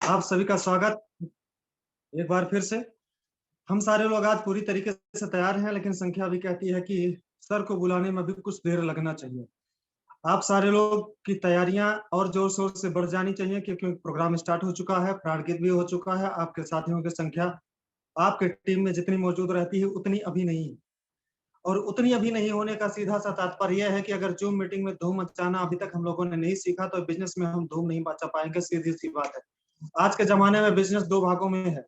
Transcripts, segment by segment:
आप सभी का स्वागत एक बार फिर से। हम सारे लोग आज पूरी तरीके से तैयार हैं, लेकिन संख्या भी कहती है कि सर को बुलाने में भी कुछ देर लगना चाहिए। आप सारे लोग की तैयारियां और जोर शोर से बढ़ जानी चाहिए, क्योंकि प्रोग्राम स्टार्ट हो चुका है, प्रारंभिक भी हो चुका है। आपके साथियों की संख्या आपके टीम में जितनी मौजूद रहती है उतनी अभी नहीं है। और उतनी अभी नहीं होने का सीधा सा तात्पर्य यह है कि अगर जूम मीटिंग में धूम मचाना अभी तक हम लोगों ने नहीं सीखा, तो बिजनेस में हम धूम नहीं मचा पाएंगे। सीधी सी बात है। आज के जमाने में बिजनेस दो भागों में है,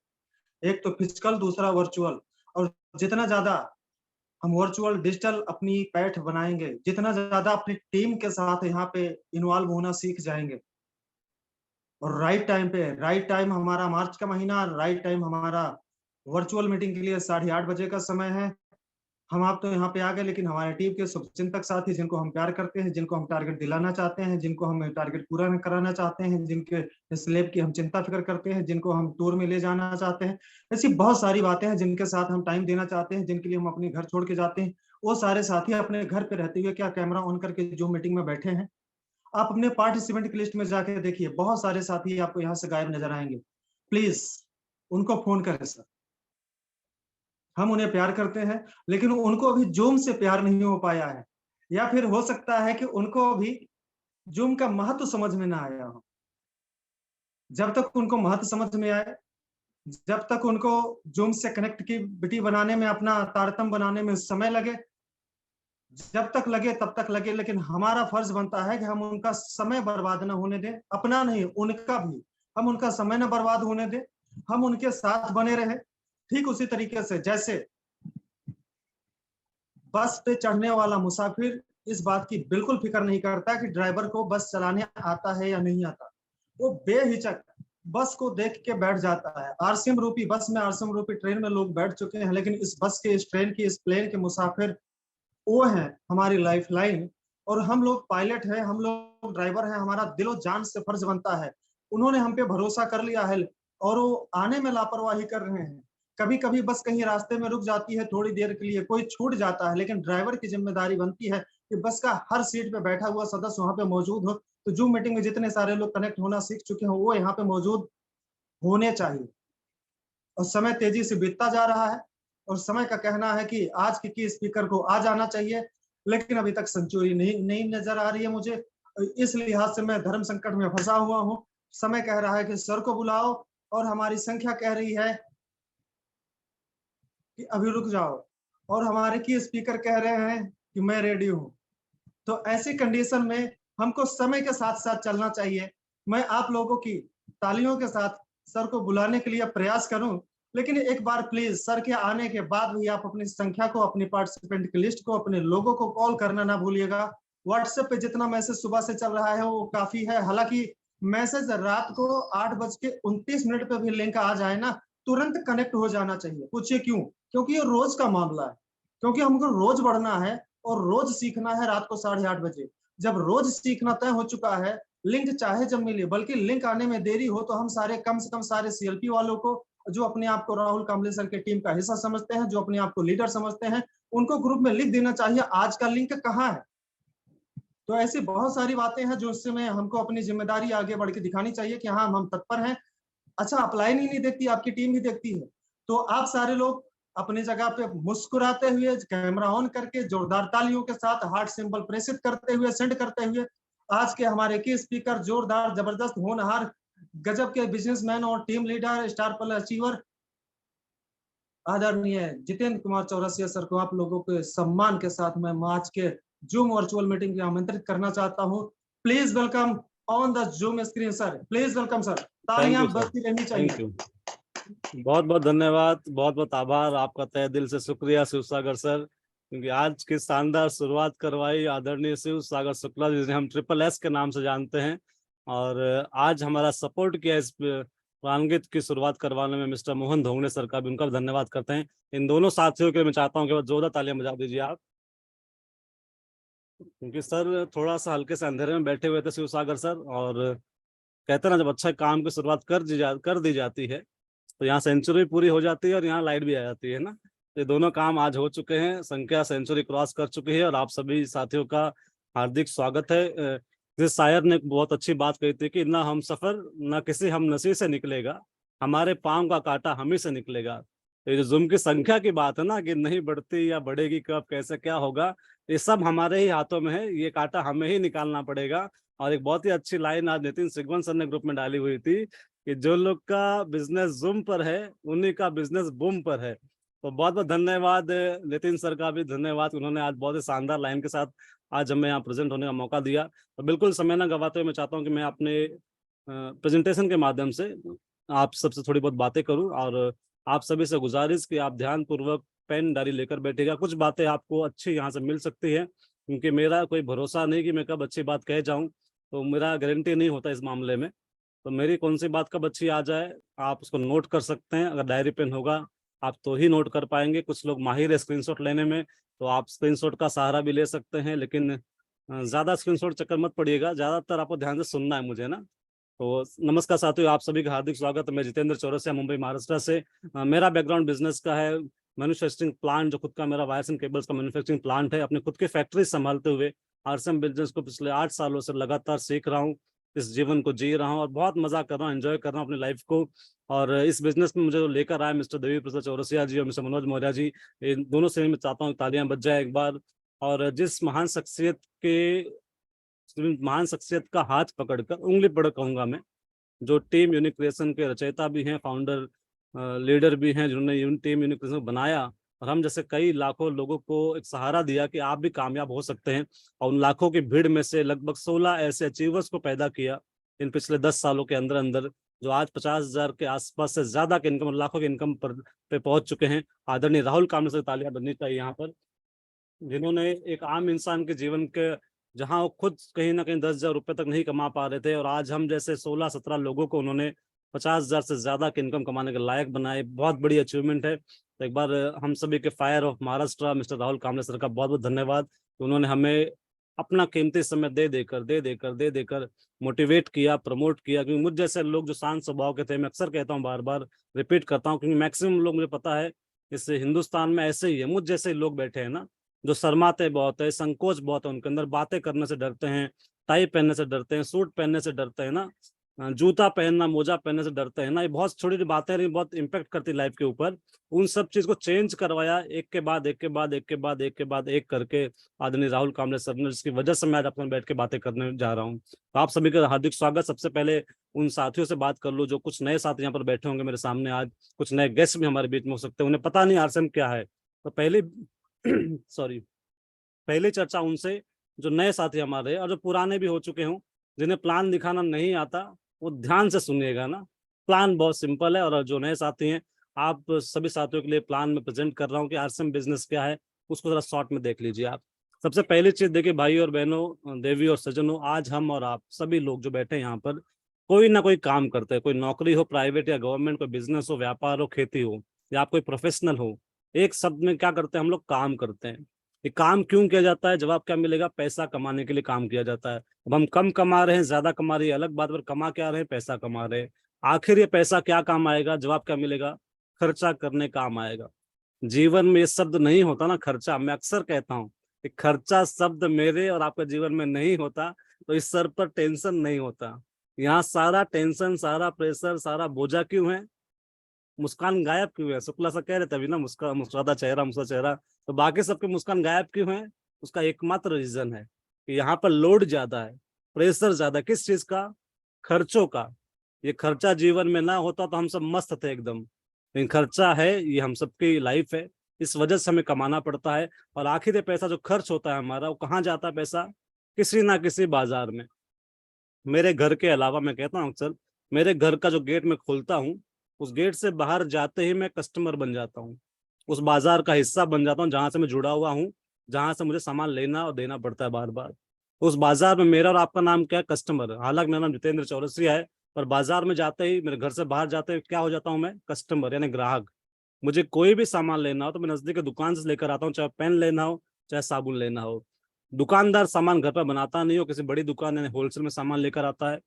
एक तो फिजिकल, दूसरा वर्चुअल। और जितना ज्यादा हम वर्चुअल डिजिटल अपनी पैठ बनाएंगे, जितना ज्यादा अपनी टीम के साथ यहाँ पे इन्वॉल्व होना सीख जाएंगे, और राइट टाइम पे, राइट टाइम हमारा मार्च का महीना, राइट टाइम हमारा वर्चुअल मीटिंग के लिए 8:30 बजे का समय है। हम आप तो यहाँ पे आ गए, लेकिन हमारे टीम के शुभचिंतक साथी, जिनको हम प्यार करते हैं, जिनको हम टारगेट दिलाना चाहते हैं, जिनको हम टारगेट पूरा कराना चाहते हैं, जिनके स्लेब की हम चिंता फिक्र करते हैं, जिनको हम टूर में ले जाना चाहते हैं, ऐसी बहुत सारी बातें हैं जिनके साथ हम टाइम देना चाहते हैं, जिनके लिए हम अपने घर छोड़ के जाते हैं। वो सारे साथी अपने घर पे रहते हुए क्या कैमरा ऑन करके जो मीटिंग में बैठे हैं? आप अपने पार्टिसिपेंट की लिस्ट में जाके देखिए, बहुत सारे साथी आपको यहाँ से गायब नजर आएंगे। प्लीज उनको फोन करें सर। हम उन्हें प्यार करते हैं, लेकिन उनको अभी जूम से प्यार नहीं हो पाया है, या फिर हो सकता है कि उनको अभी जूम का महत्व समझ में ना आया हो। जब तक उनको महत्व समझ में आए, जब तक उनको जूम से कनेक्टिविटी बनाने में, अपना तारतम्य बनाने में समय लगे, जब तक लगे तब तक लगे, लेकिन हमारा फर्ज बनता है कि हम उनका समय बर्बाद ना होने दें, अपना नहीं उनका भी। हम उनका समय ना बर्बाद होने दें, हम उनके साथ बने रहे। ठीक उसी तरीके से जैसे बस पे चढ़ने वाला मुसाफिर इस बात की बिल्कुल फिक्र नहीं करता कि ड्राइवर को बस चलाने आता है या नहीं आता। वो बेहिचक बस को देख के बैठ जाता है। आरसीएम रूपी बस में, आरसीएम रूपी ट्रेन में लोग बैठ चुके हैं, लेकिन इस बस के, इस ट्रेन की, इस प्लेन के मुसाफिर वो हैं हमारी लाइफ लाइन। और हम लोग पायलट हैं, हम लोग ड्राइवर हैं। हमारा दिलो जान से फर्ज बनता है। उन्होंने हम पे भरोसा कर लिया है, और वो आने में लापरवाही कर रहे हैं। कभी कभी बस कहीं रास्ते में रुक जाती है थोड़ी देर के लिए, कोई छूट जाता है, लेकिन ड्राइवर की जिम्मेदारी बनती है कि बस का हर सीट पे बैठा हुआ सदस्य वहां पे मौजूद हो। तो जूम मीटिंग में जितने सारे लोग कनेक्ट होना सीख चुके हैं, वो यहाँ पे मौजूद होने चाहिए। और समय तेजी से बीतता जा रहा है, और समय का कहना है कि आज के स्पीकर को आ जाना चाहिए, लेकिन अभी तक सेंचुरी नहीं नहीं नजर आ रही है मुझे। इस लिहाज से मैं धर्म संकट में फंसा हुआ हूँ। समय कह रहा है कि सर को बुलाओ, और हमारी संख्या कह रही है कि अभी रुक जाओ, और हमारे की स्पीकर कह रहे हैं कि मैं रेडी हूँ। तो ऐसी कंडीशन में हमको समय के साथ साथ चलना चाहिए। मैं आप लोगों की तालियों के साथ सर को बुलाने के लिए प्रयास करूं, लेकिन एक बार प्लीज सर के आने के बाद भी आप अपनी संख्या को, अपनी पार्टिसिपेंट की लिस्ट को, अपने लोगों को कॉल करना ना भूलिएगा। व्हाट्सएप पे जितना मैसेज सुबह से चल रहा है वो काफी है। हालांकि मैसेज रात को 8:29 पे भी लिंक आ जाए ना, तुरंत कनेक्ट हो जाना चाहिए। पूछिए क्यों? क्योंकि ये रोज का मामला है, क्योंकि हमको रोज बढ़ना है और रोज सीखना है। रात को 8:30 बजे जब रोज सीखना तय हो चुका है, लिंक चाहे जब मिले, बल्कि लिंक आने में देरी हो, तो हम सारे, कम से कम सारे सीएलपी वालों को, जो अपने आप को राहुल कांबले सर के टीम का हिस्सा समझते हैं, जो अपने आप को लीडर समझते हैं, उनको ग्रुप में लिख देना चाहिए आज का लिंक कहाँ है। तो ऐसी बहुत सारी बातें हैं जो उससे में हमको अपनी जिम्मेदारी आगे बढ़ के दिखानी चाहिए कि हाँ, हम तत्पर हैं। अच्छा, अपलाइन ही नहीं देखती, आपकी टीम ही देखती है। तो आप सारे लोग अपनी जगह पे मुस्कुराते हुए, कैमरा ऑन करके, जोरदार तालियों के साथ, हार्ट सिंबल प्रेसित करते हुए, सेंड करते हुए, आज के हमारे की स्पीकर, जोरदार, जबरदस्त, होनहार, गजब के बिजनेसमैन और team leader, star plus achiever, आदरणीय जितेंद्र कुमार चौरसिया सर को आप लोगों के सम्मान के साथ मैं आज के जूम वर्चुअल मीटिंग के आमंत्रित करना चाहता हूँ। Please welcome on the zoom screen sir. Please welcome sir. Thank you तालियां सर, बजती रहनी थैंक चाहिए। यू। बहुत बहुत धन्यवाद, बहुत बहुत आभार आपका, तहे दिल से शुक्रिया शिव सागर सर, क्योंकि आज की शानदार शुरुआत करवाई आदरणीय शिव सागर शुक्ला जी, जिन्हें हम ट्रिपल एस के नाम से जानते हैं, और आज हमारा सपोर्ट किया इस प्रांगित की शुरुआत करवाने में मिस्टर मोहन धोंगड़े सर का भी, उनका भी धन्यवाद करते हैं। इन दोनों साथियों के लिए मैं चाहता हूँ कि जोरदार तालियां बजा दीजिए आप, क्योंकि सर थोड़ा सा हल्के से अंधेरे में बैठे हुए थे शिव सागर सर, और कहते हैं ना, जब अच्छा काम की शुरुआत कर दी जाती है तो यहाँ सेंचुरी पूरी हो जाती है और यहाँ लाइट भी आ जाती है ना। तो ये दोनों काम आज हो चुके हैं, संख्या सेंचुरी क्रॉस कर चुकी है, और आप सभी साथियों का हार्दिक स्वागत है जिस शायर ने बहुत अच्छी बात कही थी कि ना हम सफर ना किसी हम नसी से निकलेगा, हमारे पाँव का कांटा हम ही से निकलेगा। तो ये जो जुर्म की संख्या की बात है ना कि नहीं बढ़ती या बढ़ेगी कब कैसे क्या होगा, ये सब हमारे ही हाथों में है, ये कांटा हमें ही निकालना पड़ेगा। और एक बहुत ही अच्छी लाइन आज नितिन सिगवन सर ने ग्रुप में डाली हुई थी कि जो लोग का बिजनेस जुम पर है उन्हीं का बिजनेस बूम पर है। तो बहुत बहुत धन्यवाद नितिन सर का भी धन्यवाद, उन्होंने आज बहुत ही शानदार लाइन के साथ आज हमें यहाँ प्रेजेंट होने का मौका दिया। तो बिल्कुल समय ना गवाते हुए मैं चाहता हूँ कि मैं अपने प्रेजेंटेशन के माध्यम से आप सबसे थोड़ी बहुत बातें करूं, और आप सभी से गुजारिश कि आप ध्यान पूर्वक पेन डायरी लेकर बैठेगा। कुछ बातें आपको अच्छी यहाँ से मिल सकती है, क्योंकि मेरा कोई भरोसा नहीं कि मैं कब अच्छी बात कह जाऊं, तो मेरा गारंटी नहीं होता इस मामले में। तो मेरी कौन सी बात कब अच्छी आ जाए आप उसको नोट कर सकते हैं, अगर डायरी पेन होगा आप तो ही नोट कर पाएंगे। कुछ लोग माहिर है स्क्रीनशॉट लेने में, तो आप स्क्रीनशॉट का सहारा भी ले सकते हैं, लेकिन ज्यादा स्क्रीनशॉट चक्कर मत पड़िएगा, ज्यादातर आपको ध्यान से सुनना है मुझे ना। तो नमस्कार साथियों, आप सभी का हार्दिक स्वागत है। मैं जितेंद्र चौरसिया, मुंबई महाराष्ट्र से। मेरा बैकग्राउंड बिजनेस का है, मैन्युफैक्चरिंग प्लांट, जो खुद का मेरा वायर्स एंड केबल्स का मैन्युफैक्चरिंग प्लांट है। अपने खुद की फैक्ट्री संभालते हुए आरसीएम बिजनेस को पिछले 8 सालों से लगातार सीख रहा हूँ, इस जीवन को जी रहा हूँ और बहुत मजा कर रहा हूँ, एंजॉय कर रहा हूँ अपनी लाइफ को। और इस बिजनेस में मुझे जो लेकर आए मिस्टर देवी प्रसाद चौरसिया जी और मिस्टर मनोज मौर्य जी, इन दोनों से मैं चाहता हूँ तालियां बज जाए एक बार। और जिस महान शख्सियत का हाथ पकड़कर, उंगली पकड़ कहूंगा मैं, जो टीम यूनिक क्रिएशन के रचयिता भी हैं, फाउंडर लीडर भी हैं, जिन्होंने टीम यूनिक क्रिएशन को बनाया और हम जैसे कई लाखों लोगों को एक सहारा दिया कि आप भी कामयाब हो सकते हैं। और उन लाखों की भीड़ में से लगभग 16 ऐसे अचीवर्स को पैदा किया इन पिछले 10 सालों के अंदर अंदर, जो आज 50,000 के आसपास से ज्यादा के इनकम, लाखों के इनकम पर पे पहुंच चुके हैं। आदरणीय राहुल कामले से तालियां बजनी चाहिए यहाँ पर, जिन्होंने एक आम इंसान के जीवन के, जहां वो खुद कहीं ना कहीं 10,000 रुपए तक नहीं कमा पा रहे थे, और आज हम जैसे 16-17 लोगों को उन्होंने 50,000 से ज्यादा की इनकम कमाने के लायक बनाए। बहुत बड़ी अचीवमेंट है। तो एक बार हम सभी के fire of Maharashtra mister Rahul Kamle sir का बहुत बहुत धन्यवाद। उन्होंने हमें अपना कीमती समय दे देकर मोटिवेट किया, प्रमोट किया। क्योंकि मुझ जैसे लोग जो शांत स्वभाव के थे, मैं अक्सर कहता हूँ, बार बार रिपीट करता हूँ, क्योंकि मैक्सिमम लोग, मुझे पता है इस हिंदुस्तान में ऐसे ही है, मुझ जैसे लोग बैठे हैं ना, जो शर्माते बहुत है, संकोच बहुत है उनके अंदर, बातें करने से डरते हैं, टाई पहनने से डरते हैं, सूट पहनने से डरते हैं ना, जूता पहनना, मोजा पहनने से डरते हैं ना। ये बहुत छोटी छोटी बातें रही, बहुत इंपैक्ट करती लाइफ के ऊपर। उन सब चीज को चेंज करवाया एक के बाद एक के बाद एक के बाद एक के बाद एक करके आदरणीय राहुल कामले सर ने, जिसकी वजह से मैं आज अपने बैठ के बातें करने जा रहा हूँ। तो आप सभी का हार्दिक स्वागत। सबसे पहले उन साथियों से बात कर लो जो कुछ नए साथी यहाँ पर बैठे होंगे मेरे सामने, आज कुछ नए गेस्ट भी हमारे बीच में हो सकते हैं, उन्हें पता नहीं आरसीएम क्या है। तो पहले सॉरी, पहली चर्चा उनसे जो नए साथी हमारे हैं, और जो पुराने भी हो चुके हों, जिन्हें प्लान दिखाना नहीं आता, वो ध्यान से सुनिएगा ना। प्लान बहुत सिंपल है, और जो नए साथी हैं, आप सभी साथियों के लिए प्लान में प्रेजेंट कर रहा हूँ कि आरसीएम बिजनेस क्या है, उसको जरा शॉर्ट में देख लीजिए आप। सबसे पहली चीज देखिए भाई और बहनों, देवी और सज्जनों, आज हम और आप सभी लोग जो बैठे हैं यहाँ पर, कोई ना कोई काम करते हैं। कोई नौकरी हो, प्राइवेट या गवर्नमेंट, कोई बिजनेस हो, व्यापार हो, खेती हो, या आप कोई प्रोफेशनल हो, एक शब्द में क्या करते हैं हम लोग? काम करते हैं। ये काम क्यों किया जाता है? जवाब क्या मिलेगा? पैसा कमाने के लिए काम किया जाता है। अब हम कम कमा रहे हैं, ज्यादा कमा रहे हैं, अलग बात, पर कमा क्या रहे हैं? पैसा कमा रहे हैं। आखिर ये पैसा क्या काम आएगा? जवाब क्या मिलेगा? खर्चा करने काम आएगा। जीवन में ये शब्द नहीं होता ना, खर्चा, मैं अक्सर कहता हूँ कि खर्चा शब्द मेरे और आपके जीवन में नहीं होता तो इस सर पर टेंशन नहीं होता। यहाँ सारा टेंशन, सारा प्रेशर, सारा बोझा क्यों है? मुस्कान गायब क्यों है? शुक्ला सा कह रहे थे अभी ना, मुस्कुराता चेहरा, मुस्कुरा चेहरा। तो बाकी सबके मुस्कान गायब क्यों है? उसका एकमात्र रीजन है कि यहाँ पर लोड ज्यादा है, प्रेशर ज्यादा। किस चीज का? खर्चों का। ये खर्चा जीवन में ना होता तो हम सब मस्त थे एकदम, लेकिन खर्चा है, ये हम सबकी लाइफ है, इस वजह से हमें कमाना पड़ता है। और आखिर ये पैसा जो खर्च होता है हमारा, वो कहाँ जाता है? पैसा किसी ना किसी बाजार में। मेरे घर के अलावा, मैं कहता हूँ अक्सर, मेरे घर का जो गेट मैं खोलता हूँ, उस गेट से बाहर जाते ही मैं कस्टमर बन जाता हूँ, उस बाजार का हिस्सा बन जाता हूँ जहां से मैं जुड़ा हुआ हूँ, जहां से मुझे सामान लेना और देना पड़ता है बार बार। उस बाजार में मेरा और आपका नाम क्या है? कस्टमर। हालांकि मेरा नाम जितेंद्र चौरसिया है, पर बाजार में जाते ही, मेरे घर से बाहर जाते ही क्या हो जाता हूँ मैं? कस्टमर, यानी ग्राहक। मुझे कोई भी सामान लेना हो तो मैं नजदीक की दुकान से लेकर आता हूँ, चाहे पेन लेना हो, चाहे साबुन लेना हो। दुकानदार सामान घर पर बनाता नहीं हो, किसी बड़ी दुकान यानी होलसेल में सामान लेकर आता है,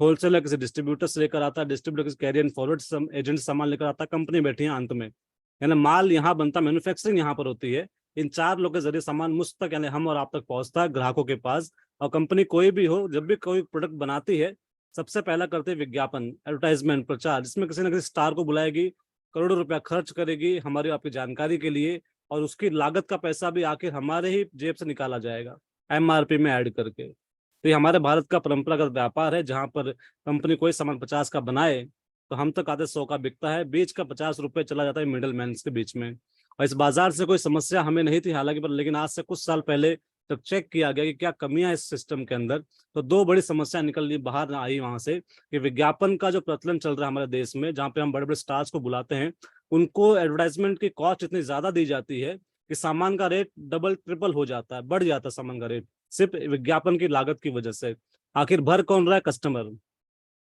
होलसेलर किसी डिस्ट्रीब्यूटर से लेकर आता है, डिस्ट्रीब्यूटर किसी कैरियर एंड फॉरवर्ड एजेंट सामान लेकर आता है, कंपनी बैठी है अंत में। यानी माल यहाँ बनता, मैन्युफैक्चरिंग यहाँ पर होती है, इन 4 लोग के जरिए सामान मुझ तक यानी हम और आप तक पहुंचता है ग्राहकों के पास। और कंपनी कोई भी हो, जब भी कोई प्रोडक्ट बनाती है, सबसे पहला करते हैं विज्ञापन, एडवर्टाइजमेंट, प्रचार, जिसमें किसी न किसी स्टार को बुलाएगी, करोड़ों रुपया खर्च करेगी हमारी आपकी जानकारी के लिए, और उसकी लागत का पैसा भी आखिर हमारे ही जेब से निकाला जाएगा MRP में ऐड करके। तो ये हमारे भारत का परंपरागत व्यापार है, जहां पर कंपनी कोई सामान 50 का बनाए तो हम तक आधे 100 का बिकता है, बीच का 50 रुपए चला जाता है मिडल मैन के बीच में। और इस बाजार से कोई समस्या हमें नहीं थी हालांकि, पर लेकिन आज से कुछ साल पहले जब चेक किया गया कि क्या कमियां इस सिस्टम के अंदर, तो 2 बड़ी समस्या निकल बाहर आई वहां से, कि विज्ञापन का जो प्रचलन चल रहा है हमारे देश में, जहाँ पे हम बड़े बड़े स्टार्स को बुलाते हैं, उनको एडवर्टाइजमेंट की कॉस्ट इतनी ज्यादा दी जाती है कि सामान का रेट डबल ट्रिपल हो जाता है, बढ़ जाता है सामान का रेट, सिर्फ विज्ञापन की लागत की वजह से। आखिर भर कौन रहा है? कस्टमर।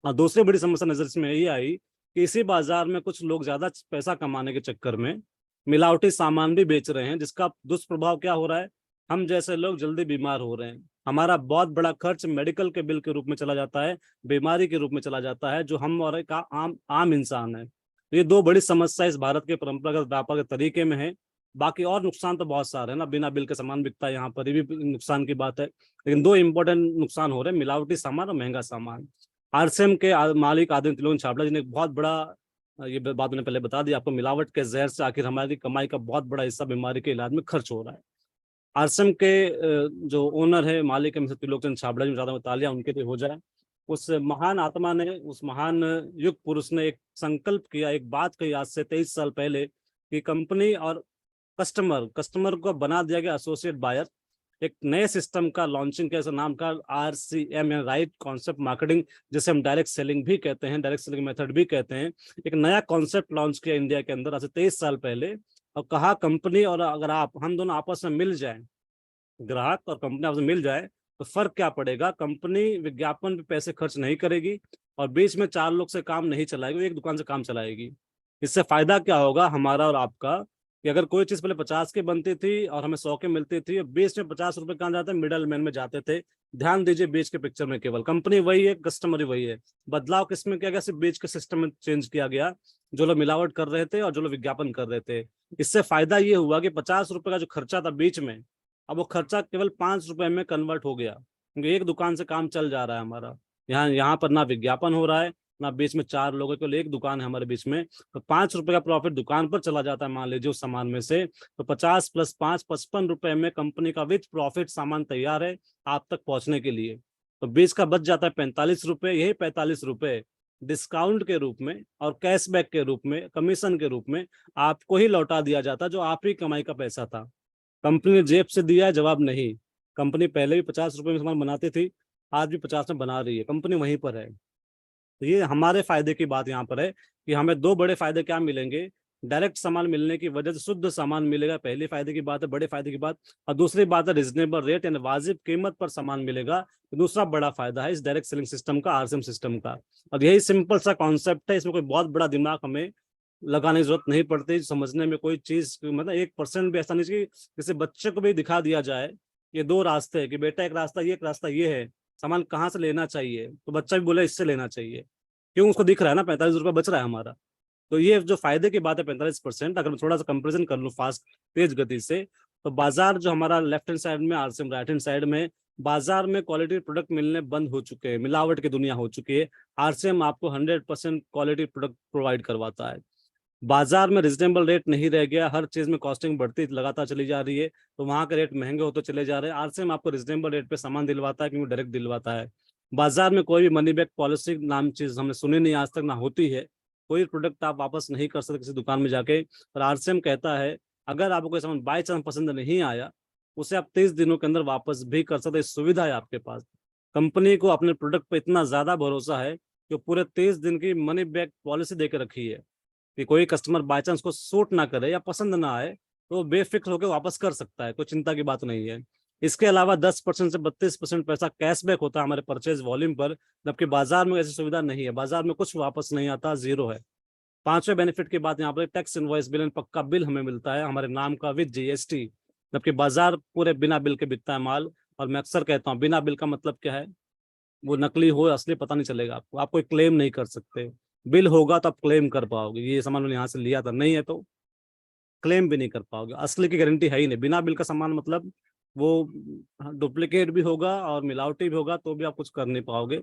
और दूसरी बड़ी समस्या नजर इसमें यही आई कि इसी बाजार में कुछ लोग ज्यादा पैसा कमाने के चक्कर में मिलावटी सामान भी बेच रहे हैं, जिसका दुष्प्रभाव क्या हो रहा है? हम जैसे लोग जल्दी बीमार हो रहे हैं, हमारा बहुत बड़ा खर्च मेडिकल के बिल के रूप में चला जाता है, बीमारी के रूप में चला जाता है, जो हम और एक आम आम इंसान है। तो ये 2 बड़ी समस्या इस भारत के परंपरागत व्यापार के तरीके में है। बाकी और नुकसान तो बहुत सारे हैं ना, बिना बिल के सामान बिकता है यहाँ पर, ये भी नुकसान की बात है, लेकिन 2 इंपॉर्टेंट नुकसान हो रहे हैं, मिलावटी सामान और महंगा सामान। RCM के मालिक आदित्य त्रिलोचन छाबड़ा जी ने एक बहुत बड़ा, ये बात मैंने पहले बता दी आपको, मिलावट के जहर से आखिर हमारी कमाई का बहुत बड़ा हिस्सा बीमारी के इलाज में खर्च हो रहा है। RCM के जो ओनर है, मालिक है मिस्टर त्रिलोचन छाबड़ा जी, ज्यादा तालियां उनके लिए हो जाए। उस महान आत्मा ने, उस महान युग पुरुष ने एक संकल्प किया, एक बात कही आज से 23 साल पहले, कि कंपनी और कस्टमर को बना दिया गया एसोसिएट बायर। एक नए सिस्टम का लॉन्चिंग कैसे, नाम का RCM या राइट कॉन्सेप्ट मार्केटिंग, जिसे हम डायरेक्ट सेलिंग भी कहते हैं, डायरेक्ट सेलिंग मेथड भी कहते हैं। एक नया कॉन्सेप्ट लॉन्च किया इंडिया के अंदर आज से 23 साल पहले, और कहा कंपनी और अगर हम दोनों आपस में मिल जाएं, ग्राहक और कंपनी आपस में मिल जाए, तो फर्क क्या पड़ेगा? कंपनी विज्ञापन पे पैसे खर्च नहीं करेगी और बीच में 4 लोग से काम नहीं चलाएगी, एक दुकान से काम चलाएगी। इससे फायदा क्या होगा हमारा और आपका, कि अगर कोई चीज पहले 50 की बनती थी और हमें 100 के मिलती थी, बीच में 50 रुपए कहाँ जाते, मिडल मैन में जाते थे। ध्यान दीजिए, बीच के पिक्चर में केवल कंपनी वही है, कस्टमर ही वही है। बदलाव किसमें किया गया? सिर्फ बीच के सिस्टम में चेंज किया गया, जो लोग मिलावट कर रहे थे और जो लोग विज्ञापन कर रहे थे। इससे फायदा ये हुआ कि 50 रुपए का जो खर्चा था बीच में, अब वो खर्चा केवल 5 रुपए में कन्वर्ट हो गया, क्योंकि एक दुकान से काम चल जा रहा है हमारा। यहाँ पर ना विज्ञापन हो रहा है, ना बीच में 4 लोगों के लिए, एक दुकान है हमारे बीच में, तो 5 रुपए का प्रॉफिट दुकान पर चला जाता है मान लीजिए उस सामान में से, तो 50 + 5 55 रुपए में कंपनी का विथ प्रॉफिट सामान तैयार है आप तक पहुंचने के लिए। तो बीच का बच जाता है 45 रुपए, यही 45 रुपए डिस्काउंट के रूप में और कैशबैक के रूप में, कमीशन के रूप में आपको ही लौटा दिया जाता, जो आप ही कमाई का पैसा था। कंपनी ने जेब से दिया है? जवाब नहीं। कंपनी पहले भी 50 रुपए में सामान बनाती थी, आज भी 50 में बना रही है, कंपनी वहीं पर है। तो ये हमारे फायदे की बात यहाँ पर है कि हमें 2 बड़े फायदे क्या मिलेंगे? डायरेक्ट सामान मिलने की वजह से शुद्ध सामान मिलेगा, पहली फायदे की बात है, बड़े फायदे की बात। और दूसरी बात है रिजनेबल रेट यानी वाजिब कीमत पर सामान मिलेगा, तो दूसरा बड़ा फायदा है इस डायरेक्ट सेलिंग सिस्टम का, RCM सिस्टम का। और यही सिंपल सा कॉन्सेप्ट है, इसमें कोई बहुत बड़ा दिमाग हमें लगाने की जरूरत नहीं पड़ती, समझने में कोई चीज मतलब 1% भी ऐसा नहीं चाहिए। जैसे बच्चे को भी दिखा दिया जाए ये 2 रास्ते है, कि बेटा एक रास्ता ये, एक रास्ता ये है, सामान कहाँ से लेना चाहिए, तो बच्चा भी बोले इससे लेना चाहिए, क्यों? उसको दिख रहा है ना 45 रुपये बच रहा है हमारा। तो ये जो फायदे की बात है 45%, अगर मैं थोड़ा सा कंपेरिजन कर लूँ फास्ट तेज गति से, तो बाजार जो हमारा लेफ्ट हैंड साइड में, RCM राइट हैंड साइड में, बाजार में क्वालिटी प्रोडक्ट मिलने बंद हो चुके हैं, मिलावट की दुनिया हो चुकी है। RCM आपको 100% क्वालिटी प्रोडक्ट प्रोवाइड करवाता है। बाजार में रिजनेबल रेट नहीं रह गया, हर चीज में कॉस्टिंग बढ़ती लगातार चली जा रही है, तो वहां के रेट महंगे होते चले जा रहे हैं। RCM आपको रिजनेबल रेट पे सामान दिलवाता है, क्योंकि डायरेक्ट दिलवाता है। बाजार में कोई भी मनी बैक पॉलिसी नाम चीज हमने सुनी नहीं आज तक, ना होती है। कोई प्रोडक्ट आप वापस नहीं कर सकते किसी दुकान में जाके, और RCM कहता है अगर आपको कोई सामान बाई चांस पसंद नहीं आया, उसे आप 30 दिनों के अंदर वापस भी कर सकते, सुविधा है आपके पास। कंपनी को अपने प्रोडक्ट पे इतना ज्यादा भरोसा है कि पूरे 30 दिन की मनी बैक पॉलिसी देकर रखी है, कि कोई कस्टमर बाय चांस को सूट ना करे या पसंद ना आए तो बेफिक्र होकर वापस कर सकता है, कोई चिंता की बात नहीं है। इसके अलावा 10% से 32% पैसा कैशबैक होता है हमारे परचेज वॉल्यूम पर, जबकि बाजार में ऐसी सुविधा नहीं है, बाजार में कुछ वापस नहीं आता, 0 है। 5वें बेनिफिट की बात यहाँ पर, टैक्स इनवॉइस बिल, पक्का बिल हमें मिलता है हमारे नाम का विद GST, जबकि बाजार पूरे बिना बिल के बिकता है माल। और मैं अक्सर कहता हूँ बिना बिल का मतलब क्या है, वो नकली हो असली पता नहीं चलेगा आपको, आप कोई क्लेम नहीं कर सकते। बिल होगा तो आप क्लेम कर पाओगे, ये सामान मैंने यहाँ से लिया था, नहीं है तो क्लेम भी नहीं कर पाओगे। असली की गारंटी है ही नहीं। बिना बिल का सामान मतलब वो डुप्लीकेट भी होगा और मिलावटी भी होगा, तो भी आप कुछ कर नहीं पाओगे।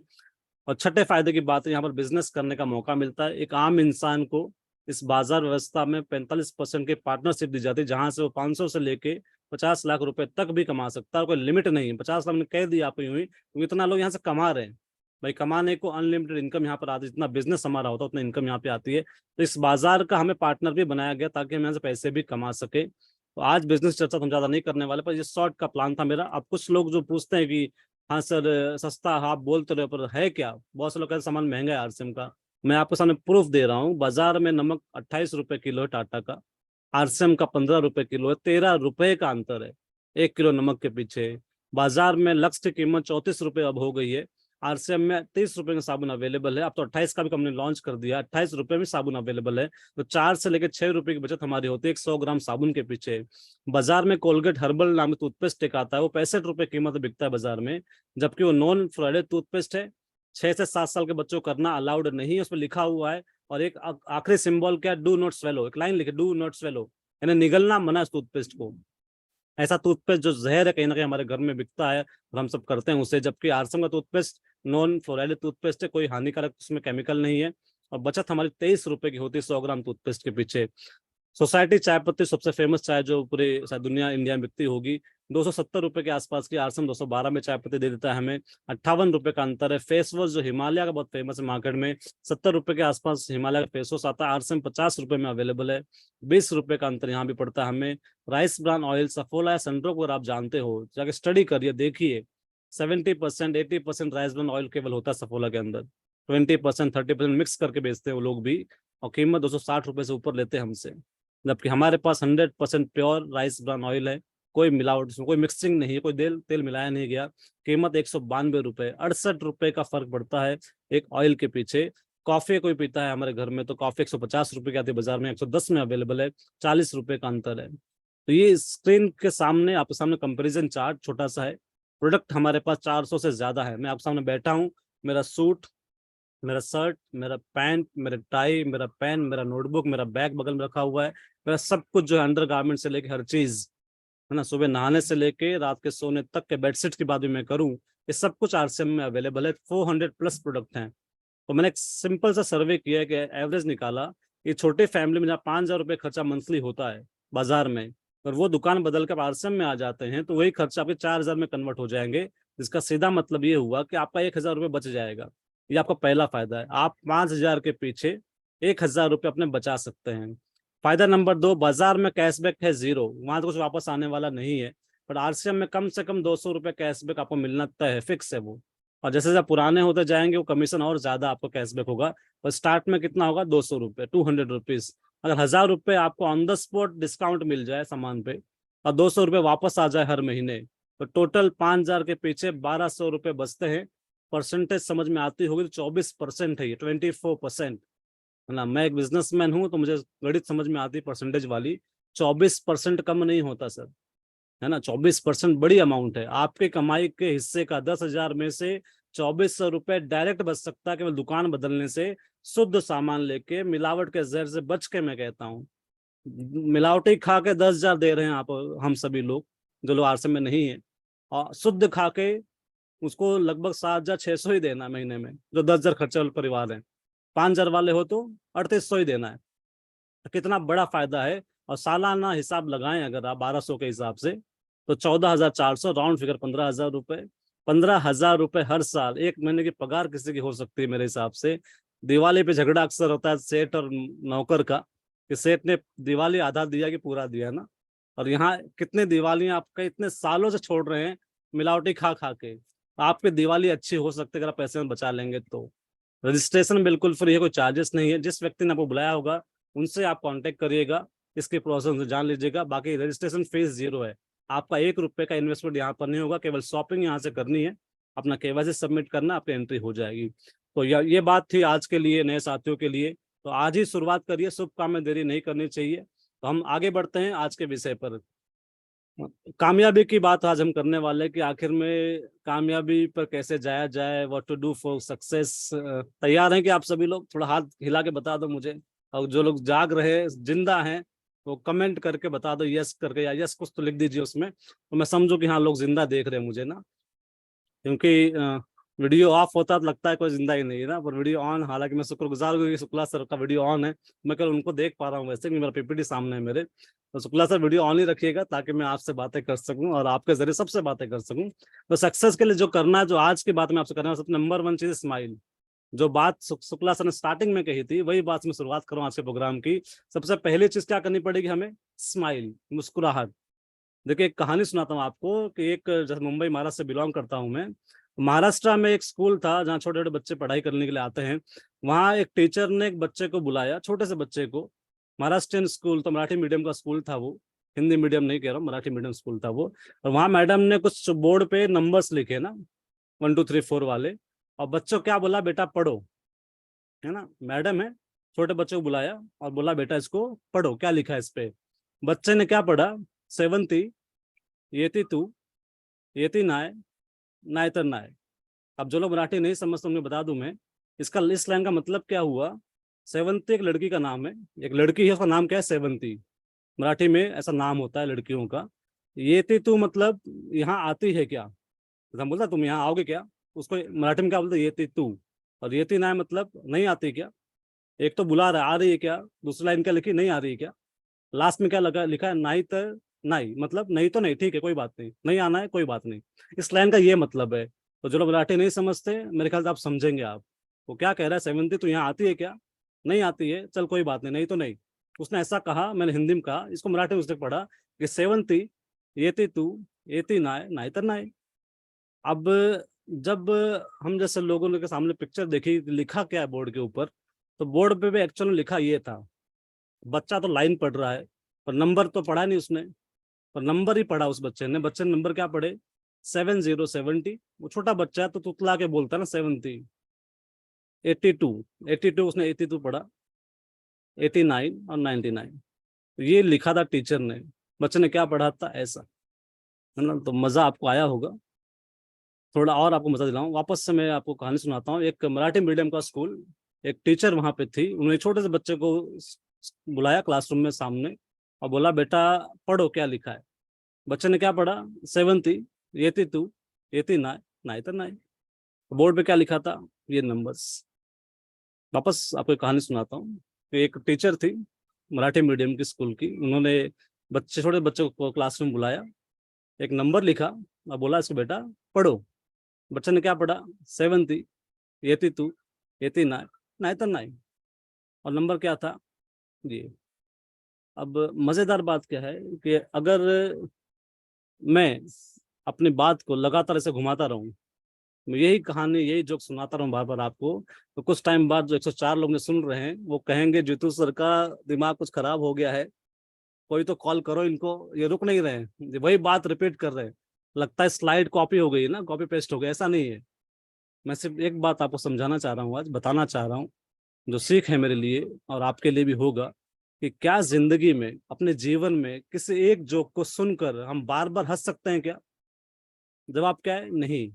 और छठे फायदे की बात है, यहाँ पर बिजनेस करने का मौका मिलता है। एक आम इंसान को इस बाजार व्यवस्था में 45% की पार्टनरशिप दी जाती है, जहां से वो 500 से लेके 50 लाख रुपए तक भी कमा सकता है। कोई लिमिट नहीं है। 50 लाख मैंने कह दिया आपको यूं ही, क्योंकि इतना लोग यहाँ से कमा रहे हैं। भाई कमाने को अनलिमिटेड इनकम यहाँ पर आती है, जितना बिजनेस हमारा होता है उतना इनकम यहाँ पे आती है। तो इस बाजार का हमें पार्टनर भी बनाया गया ताकि हम यहाँ से पैसे भी कमा सके। तो आज बिजनेस चर्चा तो हम ज्यादा नहीं करने वाले, पर ये शॉर्ट का प्लान था मेरा। अब कुछ लोग जो पूछते हैं कि हाँ सर सस्ता, आप बोलते रहे पर है क्या, बहुत से लोग कहते हैं सामान महंगा है आरसीएम का। मैं आपके सामने प्रूफ दे रहा हूँ। बाजार में नमक 28 रुपए किलो है टाटा का, आरसीएम का 15 रुपए किलो है। 13 रुपए का अंतर है 1 किलो नमक के पीछे। बाजार में लक्स की कीमत 34 रुपए अब हो गई है। आरसीएम में 30 रुपए का साबुन अवेलेबल है। अब तो 28 का भी हमने लॉन्च कर दिया, 28 रुपए में साबुन अवेलेबल है। तो 4 से लेकर 6 रुपए की बचत हमारी होती है 100 ग्राम साबुन के पीछे। बाजार में कोलगेट हर्बल नाम टूथपेस्ट एक आता है, वो 65 रुपए कीमत बिकता है बाजार में, जबकि वो नॉन फ्लोराइड टूथपेस्ट है। 6 से 7 साल के बच्चों को करना अलाउड नहीं है, उस पर लिखा हुआ है। और एक आखिरी सिंबल क्या, डू नॉट स्वेलो, एक लाइन लिखे, डू नॉट स्वेलो, यानी निगलना मना है टूथपेस्ट को। ऐसा टूथपेस्ट जो जहर है कहीं ना कहीं हमारे घर में बिकता है और हम सब करते हैं उसे, जबकि आरसम का टूथपेस्ट नॉन फ्लोराइड टूथपेस्ट है, कोई हानिकारक उसमें केमिकल नहीं है। और बचत हमारी 23 रुपए की होती है 100 ग्राम टूथपेस्ट के पीछे। सोसाइटी चाय पत्ती सबसे फेमस चाय जो पूरी शायद दुनिया इंडिया में बिकती होगी, 270 रुपए के आसपास की। आरसम 212 में चाय पत्ती दे देता है हमें। 58 रुपए का अंतर है। फेस वॉश जो हिमालय का बहुत फेमस है मार्केट में, 70 रुपए के आसपास हिमालय का फेस वॉश आता है। आरसम 50 रुपए में अवेलेबल है। 20 रुपए का अंतर यहाँ भी पड़ता है हमें। राइस ब्रान ऑयल सफोला या सनड्रॉप अगर आप जानते हो, जाके स्टडी करिए, देखिए 70% 80% राइस ब्रान ऑयल केवल होता है सफोला के अंदर। 20% 30% मिक्स करके बेचते हैं वो लोग भी, और कीमत 260 रुपए से ऊपर लेते हैं हमसे। जबकि हमारे पास 100% प्योर राइस ब्रान ऑयल है, कोई मिलावट, उसमें कोई मिक्सिंग नहीं है, कोई तेल तेल मिलाया नहीं गया। कीमत 192 रुपए, 68 रुपए का फर्क पड़ता है एक ऑयल के पीछे। कॉफी कोई पीता है हमारे घर में तो कॉफी 150 रुपए की आती है, बाजार में 110 में अवेलेबल है। 40 रुपए का अंतर है। तो ये स्क्रीन के सामने आपके सामने कंपेरिजन चार्ट छोटा सा है। प्रोडक्ट हमारे पास 400 से ज्यादा है। मैं आपके सामने बैठा हूँ, मेरा सूट, मेरा शर्ट, मेरा पैंट, मेरा टाई, मेरा पेन, मेरा नोटबुक, मेरा बैग बगल में रखा हुआ है। मेरा सब कुछ जो है अंडर गारमेंट से लेके हर चीज है ना, सुबह नहाने से लेके रात के सोने तक के बेडशीट की बात भी मैं करूं, ये सब कुछ आरसीएम में अवेलेबल है। 400 प्लस प्रोडक्ट हैं। तो मैंने एक सिंपल सा सर्वे किया है कि एवरेज निकाला, ये छोटे फैमिली में जहाँ 5,000 रुपये खर्चा मंथली होता है बाजार में, और वो दुकान बदल कर आरसीएम में आ जाते हैं, तो वही खर्चा आपके 4,000 में कन्वर्ट हो जाएंगे। जिसका सीधा मतलब ये हुआ कि आपका 1,000 रुपये बच जाएगा। ये आपका पहला फायदा है। आप 5,000 के पीछे 1,000 रुपये अपने बचा सकते हैं। फायदा नंबर 2, बाजार में कैशबैक है जीरो, वहां तो कुछ वापस आने वाला नहीं है। पर आरसीएम में कम से कम 200 रुपये कैशबैक आपको मिलना तय है, फिक्स है वो। और जैसे जैसे पुराने होते जाएंगे वो कमीशन और ज्यादा आपको कैशबैक होगा। और स्टार्ट में कितना होगा, 200 रुपये, 200 रुपीज। अगर 1,000 रुपये आपको ऑन द स्पॉट डिस्काउंट मिल जाए सामान पे, और 200 रुपये वापस आ जाए हर महीने, तो टोटल 5,000 के पीछे 1,200 रुपये बचते हैं। परसेंटेज समझ में आती होगी तो 24% है, ये 24% है ना। मैं एक बिजनेसमैन हूं तो मुझे गणित समझ में आती है परसेंटेज वाली। 24% कम नहीं होता सर, है ना। 24% बड़ी अमाउंट है। आपके कमाई के हिस्से का 10,000 में से 2,400 रुपए डायरेक्ट बच सकता है केवल दुकान बदलने से, शुद्ध सामान लेके, मिलावट के जहर से बच के। मैं कहता हूँ मिलावटी खा के 10,000 दे रहे हैं आप, हम सभी लोग जो लोग आरसे में नहीं है, और शुद्ध खा के उसको लगभग 7,600 ही देना है महीने में, जो 10,000 खर्चे वाले परिवार है। 5,000 वाले हो तो 3,800 ही देना है। तो कितना बड़ा फायदा है। और सालाना हिसाब लगाएं अगर आप 1,200 के हिसाब से, तो 14,400, राउंड फिगर 15,000 रुपए। 15,000 रुपए हर साल, एक महीने की पगार किसी की हो सकती है मेरे हिसाब से। दिवाली पे झगड़ा अक्सर होता है सेठ और नौकर का, कि सेठ ने दिवाली आधा दिया कि पूरा दिया ना। और यहाँ कितने दिवालियां आपका इतने सालों से छोड़ रहे हैं मिलावटी खा खा के। आपकी दिवाली अच्छी हो सकती है अगर आप पैसे में बचा लेंगे तो। रजिस्ट्रेशन बिल्कुल फ्री है, कोई चार्जेस नहीं है। जिस व्यक्ति ने आपको बुलाया होगा उनसे आप कांटेक्ट करिएगा, इसके प्रोसेस से जान लीजिएगा। बाकी रजिस्ट्रेशन फीस जीरो है। आपका 1 रुपए का इन्वेस्टमेंट यहाँ पर नहीं होगा, केवल शॉपिंग यहाँ से करनी है, अपना केवाईसी सबमिट करना, आपकी एंट्री हो जाएगी। तो ये बात थी आज के लिए नए साथियों के लिए। तो आज ही शुरुआत करिए, शुभ काम में देरी नहीं करनी चाहिए। तो हम आगे बढ़ते हैं आज के विषय पर। कामयाबी की बात आज हम करने वाले हैं कि आखिर में कामयाबी पर कैसे जाया जाए, what to do for success. तैयार हैं कि आप सभी लोग? थोड़ा हाथ हिला के बता दो मुझे। और जो लोग जाग रहे जिंदा हैं वो कमेंट करके बता दो यस करके, या यस कुछ तो लिख दीजिए उसमें, तो मैं समझू कि हाँ लोग जिंदा देख रहे हैं मुझे ना। क्योंकि वीडियो ऑफ होता तो लगता है कोई जिंदा ही नहीं है ना, पर वीडियो ऑन, हालांकि मैं शुक्रगुजार हूँ कि शुक्ला सर का वीडियो ऑन है, मैं कल उनको देख पा रहा हूँ वैसे, मेरा पीपीटी सामने है मेरे। तो शुक्ला सर वीडियो ऑन ही रखिएगा ताकि मैं आपसे बातें कर सकूं और आपके जरिए सबसे बातें कर सकूं। तो सक्सेस के लिए जो करना है, जो आज की बात मैं आपसे करना है, सबसे नंबर 1 चीज स्माइल। जो बात शुक्ला सर ने स्टार्टिंग में कही थी वही बात मैं शुरुआत करूँ आज के प्रोग्राम की। सबसे पहली चीज क्या करनी पड़ेगी हमें? स्माइल, मुस्कुराहट। देखिए एक कहानी सुनाता हूँ आपको कि एक, जैसे मुंबई महाराष्ट्र से बिलोंग करता हूँ मैं, महाराष्ट्र में एक स्कूल था जहाँ छोटे छोटे बच्चे पढ़ाई करने के लिए आते हैं। वहाँ एक टीचर ने एक बच्चे को बुलाया, छोटे से बच्चे को। महाराष्ट्रियन स्कूल, तो मराठी मीडियम का स्कूल था वो, हिंदी मीडियम नहीं कह रहा हूँ, मराठी मीडियम स्कूल था वो। और वहाँ मैडम ने कुछ बोर्ड पे नंबर्स लिखे ना, 1 2 3 4 वाले, और बच्चों क्या बोला, बेटा पढ़ो, है ना, मैडम है, छोटे बच्चे को बुलाया और बोला बेटा इसको पढ़ो, क्या लिखा है इस पे। बच्चे ने क्या पढ़ा? सेवंती येती तू, येती नाय, नाय तर नाय। अब जो लोग मराठी नहीं समझते उन्हें बता दूं मैं, इसका इस लाइन का मतलब क्या हुआ। सेवंती एक लड़की का नाम है, एक लड़की है, उसका नाम क्या है? सेवंती। मराठी में ऐसा नाम होता है लड़कियों का। येती तू मतलब यहाँ आती है क्या, हम बोलता तुम यहाँ आओगे क्या, उसको मराठी में क्या बोलते? येती तू। और येती नाय मतलब नहीं आती क्या। एक तो बुला रहा है, आ रही है क्या, दूसरी लाइन क्या लिखी, नहीं आ रही है क्या। लास्ट में क्या लगा, लिखा है नाई तो नहीं, मतलब नहीं तो नहीं, ठीक है कोई बात नहीं, नहीं आना है कोई बात नहीं। इस लाइन का ये मतलब है। तो जो लोग मराठी नहीं समझते, मेरे ख्याल से आप समझेंगे आप। वो क्या कह रहा है, सेवंती तू यहाँ आती है क्या, नहीं आती है, चल कोई बात नहीं, नहीं तो नहीं। उसने ऐसा कहा, मैंने हिंदी में कहा, इसको मराठी में उसने पढ़ा कि सेवंती येती तू, येती नाय, नाय तर नाय। अब जब हम जैसे लोगों ने के सामने पिक्चर देखी, लिखा क्या है बोर्ड के ऊपर, तो बोर्ड पे भी एक्चुअल में लिखा ये था। बच्चा तो लाइन पढ़ रहा है, पर नंबर तो पढ़ा नहीं उसने, पर नंबर ही पढ़ा उस बच्चे ने। बच्चे ने नंबर क्या पढ़े? 7070। वो छोटा बच्चा है तो तुतला के बोलता है ना 70। 82, 82 उसने 82 पढ़ा, 89 और 99। ये लिखा था टीचर ने, बच्चे ने क्या पढ़ा था ऐसा, है ना। तो मजा आपको आया होगा। थोड़ा और आपको मजा दिलाऊं, वापस से मैं आपको कहानी सुनाता हूँ। एक मराठी मीडियम का स्कूल, एक टीचर वहां पे थी, उन्होंने छोटे से बच्चे को बुलाया क्लासरूम में सामने और बोला बेटा पढ़ो क्या लिखा है। बच्चे ने क्या पढ़ा? 70 येती तू, येती नाय, नाय तर नाय। बोर्ड पे क्या लिखा था? ये नंबर्स। वापस आपको एक कहानी सुनाता हूँ। एक टीचर थी मराठी मीडियम की स्कूल की, उन्होंने छोटे बच्चों को क्लासरूम बुलाया, एक नंबर लिखा और बोला इसको बेटा पढ़ो। बच्चे ने क्या पढ़ा? 70 येती तू, येती नाय, नाय तर नाय। और नंबर क्या था? ये। अब मजेदार बात क्या है कि अगर मैं अपनी बात को लगातार ऐसे घुमाता रहूं, मैं यही कहानी, यही जोक सुनाता रहूं बार बार आपको, तो कुछ टाइम बाद जो 104 लोग ने सुन रहे हैं वो कहेंगे जीतू सर का दिमाग कुछ खराब हो गया है, कोई तो कॉल करो इनको, ये रुक नहीं रहे हैं, ये वही बात रिपीट कर रहे हैं। लगता है स्लाइड कॉपी हो गई है ना, कॉपी पेस्ट हो गया। ऐसा नहीं है। मैं सिर्फ एक बात आपको समझाना चाह रहा हूँ, आज बताना चाह रहा हूँ, जो सीख है मेरे लिए और आपके लिए भी होगा, कि क्या जिंदगी में, अपने जीवन में किसी एक जोक को सुनकर हम बार बार हंस सकते हैं क्या? जवाब क्या है? नहीं।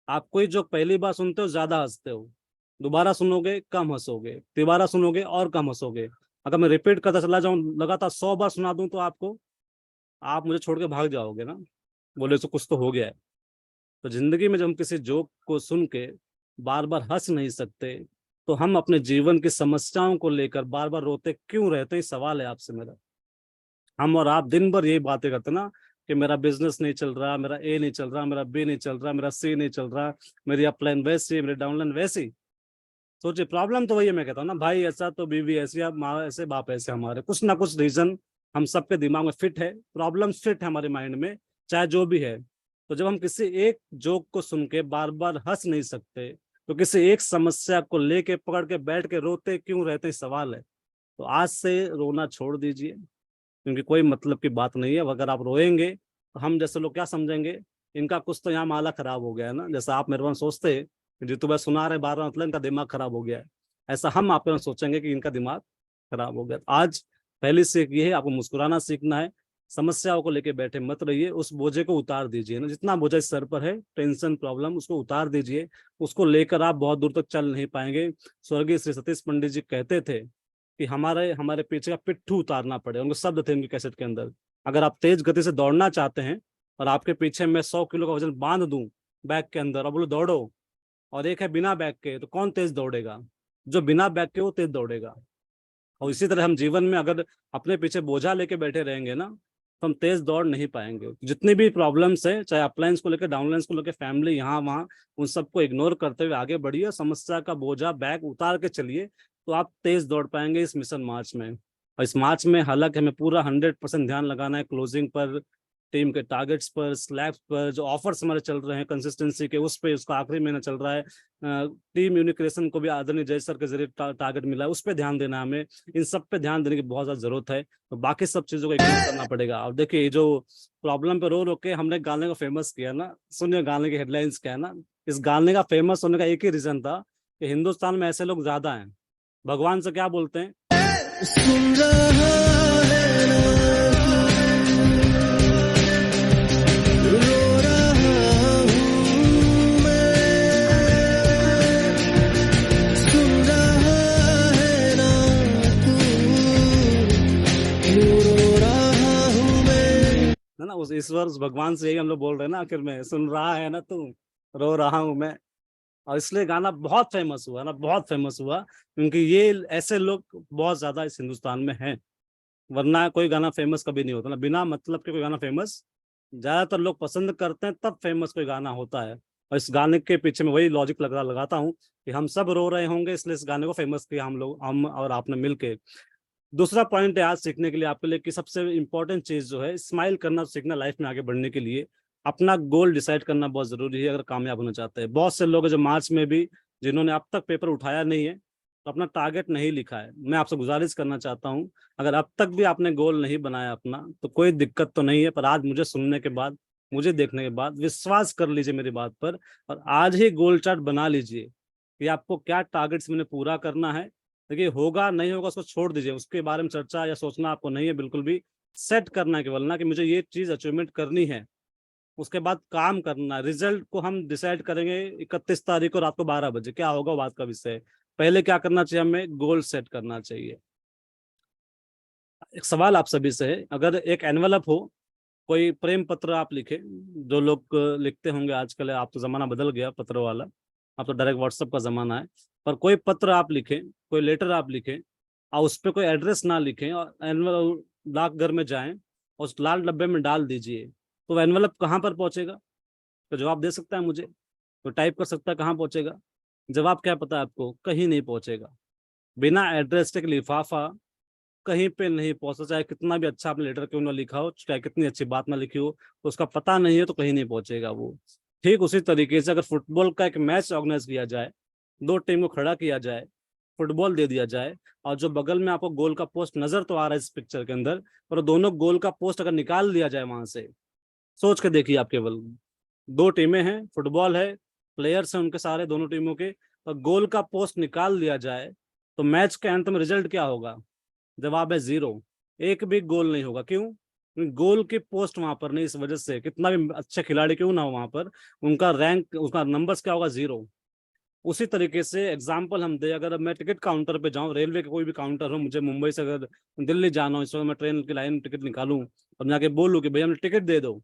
आप कोई जोक पहली बार सुनते हो ज्यादा हंसते हो, दोबारा सुनोगे कम हंसोगे, तिबारा सुनोगे और कम हंसोगे। अगर मैं रिपीट करता चला जाऊं, लगातार 100 बार सुना दूं तो आपको, आप मुझे छोड़ के भाग जाओगे ना, बोले तो कुछ तो हो गया है। तो जिंदगी में जब हम किसी जोक को सुन के बार बार हंस नहीं सकते, तो हम अपने जीवन की समस्याओं को लेकर बार बार रोते क्यों रहते हैं? सवाल है आपसे मेरा। हम और आप दिन भर यही बातें करते ना, कि मेरा बिजनेस नहीं चल रहा, मेरा ए नहीं चल रहा, मेरा बी नहीं चल रहा, मेरा सी नहीं चल रहा, मेरी अपलाइन वैसी है, मेरी डाउनलाइन वैसी। सोचिए प्रॉब्लम तो वही है। मैं कहता हूँ ना, भाई ऐसा तो बीवी ऐसी, अब माँ ऐसे बाप ऐसे, हमारे कुछ ना कुछ रीजन हम सबके दिमाग में फिट है, प्रॉब्लम फिट है हमारे माइंड में, चाहे जो भी है। तो जब हम किसी एक जोक को सुन के बार बार हंस नहीं सकते, तो किसी एक समस्या को लेके पकड़ के बैठ के रोते क्यों रहते? सवाल है। तो आज से रोना छोड़ दीजिए, क्योंकि कोई मतलब की बात नहीं है। अगर आप रोएंगे तो हम जैसे लोग क्या समझेंगे, इनका कुछ तो यहाँ माला खराब हो गया है ना। जैसा आप मेरे पास सोचते हैं कि जितू भाई सुना रहे बार बार, मतलब इनका दिमाग खराब हो गया है, ऐसा हम आपके पास सोचेंगे कि इनका दिमाग खराब हो गया। आज पहली सीख ये है, आपको मुस्कुराना सीखना है। समस्याओं को लेके बैठे मत रहिए, उस बोझे को उतार दीजिए ना, जितना बोझा इस सर पर है, टेंशन प्रॉब्लम, उसको उतार दीजिए। उसको लेकर आप बहुत दूर तक चल नहीं पाएंगे। स्वर्गीय श्री सतीश पंडित जी कहते थे कि हमारे हमारे पीछे का पिट्ठू उतारना पड़े। उनको शब्द थे उनके कैसेट के अंदर, अगर आप तेज गति से दौड़ना चाहते हैं और आपके पीछे मैं 100 किलो का वजन बांध दूं बैग के अंदर और बोलो दौड़ो, और एक है बिना बैग के, तो कौन तेज दौड़ेगा? जो बिना बैग के वो तेज दौड़ेगा। और इसी तरह हम जीवन में अगर अपने पीछे बोझा लेके बैठे रहेंगे ना, तो हम तेज दौड़ नहीं पाएंगे। जितनी भी प्रॉब्लम्स है, चाहे अपलाइंस को लेकर, डाउनलाइंस को लेकर, फैमिली यहाँ वहाँ, उन सबको इग्नोर करते हुए आगे बढ़िए, समस्या का बोझा बैग उतार के चलिए, तो आप तेज दौड़ पाएंगे इस मिशन मार्च में। और इस मार्च में हालांकि हमें पूरा 100% ध्यान लगाना है क्लोजिंग पर, टीम के टारगेट्स पर, स्लैब्स पर, जो ऑफर्स हमारे चल रहे हैं कंसिस्टेंसी के, उस पे, उसका आखिरी महीना चल रहा है, टीम यूनिक्रिएशन को भी आदरणीय जय सर के जरिए टारगेट मिला है, उस पर ध्यान देना है हमें। इन सब पे ध्यान देने की बहुत ज्यादा जरूरत है, तो बाकी सब चीजों को इग्नोर करना पड़ेगा। और देखिए, ये जो प्रॉब्लम पे रो रो के हमने गाने को फेमस किया ना, सुनिए गाने की हेडलाइंस क्या है ना। इस गाने का फेमस होने का एक ही रीजन था कि हिंदुस्तान में ऐसे लोग ज्यादा हैं। भगवान से क्या बोलते हैं? सुन रहा है ना, उस ईश्वर, उस भगवान से यही हम लोग बोल रहे हैं ना आखिर में, सुन रहा है ना तू, रो रहा हूं मैं। और इसलिए गाना बहुत फेमस हुआ ना, बहुत फेमस हुआ, क्योंकि ये ऐसे लोग बहुत ज्यादा इस हिंदुस्तान में हैं। वरना कोई गाना फेमस कभी नहीं होता ना, बिना मतलब के कोई गाना फेमस ज्यादातर लोग पसंद करते हैं, तब फेमस कोई गाना होता है। और इस गाने के पीछे में वही लॉजिक लगाता हूँ कि हम सब रो रहे होंगे, इसलिए इस गाने को फेमस किया हम लोग, हम और आपने मिलके। दूसरा पॉइंट है आज सीखने के लिए आपके लिए कि सबसे इंपॉर्टेंट चीज जो है, स्माइल करना सीखना लाइफ में आगे बढ़ने के लिए। अपना गोल डिसाइड करना बहुत जरूरी है अगर कामयाब होना चाहते हैं। बहुत से लोग हैं जो मार्च में भी, जिन्होंने अब तक पेपर उठाया नहीं है, तो अपना टारगेट नहीं लिखा है। मैं आपसे गुजारिश करना चाहता हूं, अगर अब तक भी आपने गोल नहीं बनाया अपना, तो कोई दिक्कत तो नहीं है, पर आज मुझे सुनने के बाद, मुझे देखने के बाद विश्वास कर लीजिए मेरी बात पर, और आज ही गोल चार्ट बना लीजिए कि आपको क्या टारगेट्स मैंने पूरा करना है। देखिए, होगा नहीं होगा उसको छोड़ दीजिए, उसके बारे में चर्चा या सोचना आपको नहीं है बिल्कुल भी। सेट करना है केवल ना कि मुझे ये चीज अचीवमेंट करनी है, उसके बाद काम करना है। रिजल्ट को हम डिसाइड करेंगे 31 तारीख को रात को 12 बजे, क्या होगा बात का विषय है। पहले क्या करना चाहिए, हमें गोल सेट करना चाहिए। एक सवाल आप सभी से है, अगर एक एनवलप हो, कोई प्रेम पत्र आप लिखे, जो लोग लिखते होंगे आजकल, आप तो जमाना बदल गया पत्र वाला, अब तो डायरेक्ट व्हाट्सएप का जमाना है, पर कोई पत्र आप लिखें, कोई लेटर आप लिखें, और उस पर कोई एड्रेस ना लिखें, और एनवलप डाक घर में जाएं और उस लाल डब्बे में डाल दीजिए, तो एनवलप कहाँ पर पहुंचेगा? तो जवाब दे सकता है मुझे? तो टाइप कर सकता है कहाँ पहुंचेगा? जवाब क्या पता है आपको? कहीं नहीं पहुंचेगा। बिना एड्रेस के लिफाफा कहीं पे नहीं पहुंचता, चाहे कितना भी अच्छा आपने लेटर क्यों ना लिखा हो, चाहे कितनी अच्छी बात ना लिखी हो, तो उसका पता नहीं है तो कहीं नहीं पहुंचेगा वो। ठीक उसी तरीके से अगर फुटबॉल का एक मैच ऑर्गेनाइज किया जाए, दो टीम को खड़ा किया जाए, फुटबॉल दे दिया जाए, और जो बगल में आपको गोल का पोस्ट नजर तो आ रहा है इस पिक्चर के अंदर, पर दोनों गोल का पोस्ट अगर निकाल दिया जाए वहां से, सोच के देखिए आप, केवल दो टीमें हैं, फुटबॉल है, प्लेयर्स हैं उनके सारे दोनों टीमों के, और गोल का पोस्ट निकाल दिया जाए, तो मैच के अंत में रिजल्ट क्या होगा? जवाब है 0। एक भी गोल नहीं होगा। क्यों? गोल की पोस्ट वहां पर नहीं, इस वजह से कितना भी अच्छे खिलाड़ी क्यों ना हो वहां पर, उनका रैंक, उसका नंबर्स क्या होगा? 0। उसी तरीके से एग्जाम्पल हम दे, अगर मैं टिकट काउंटर पे जाऊं, रेलवे का कोई भी काउंटर हो, मुझे मुंबई से अगर दिल्ली जाना हो, इस वक्त मैं ट्रेन की लाइन टिकट निकालूं और मैं जाके बोलूं कि भैया हमें टिकट दे दो,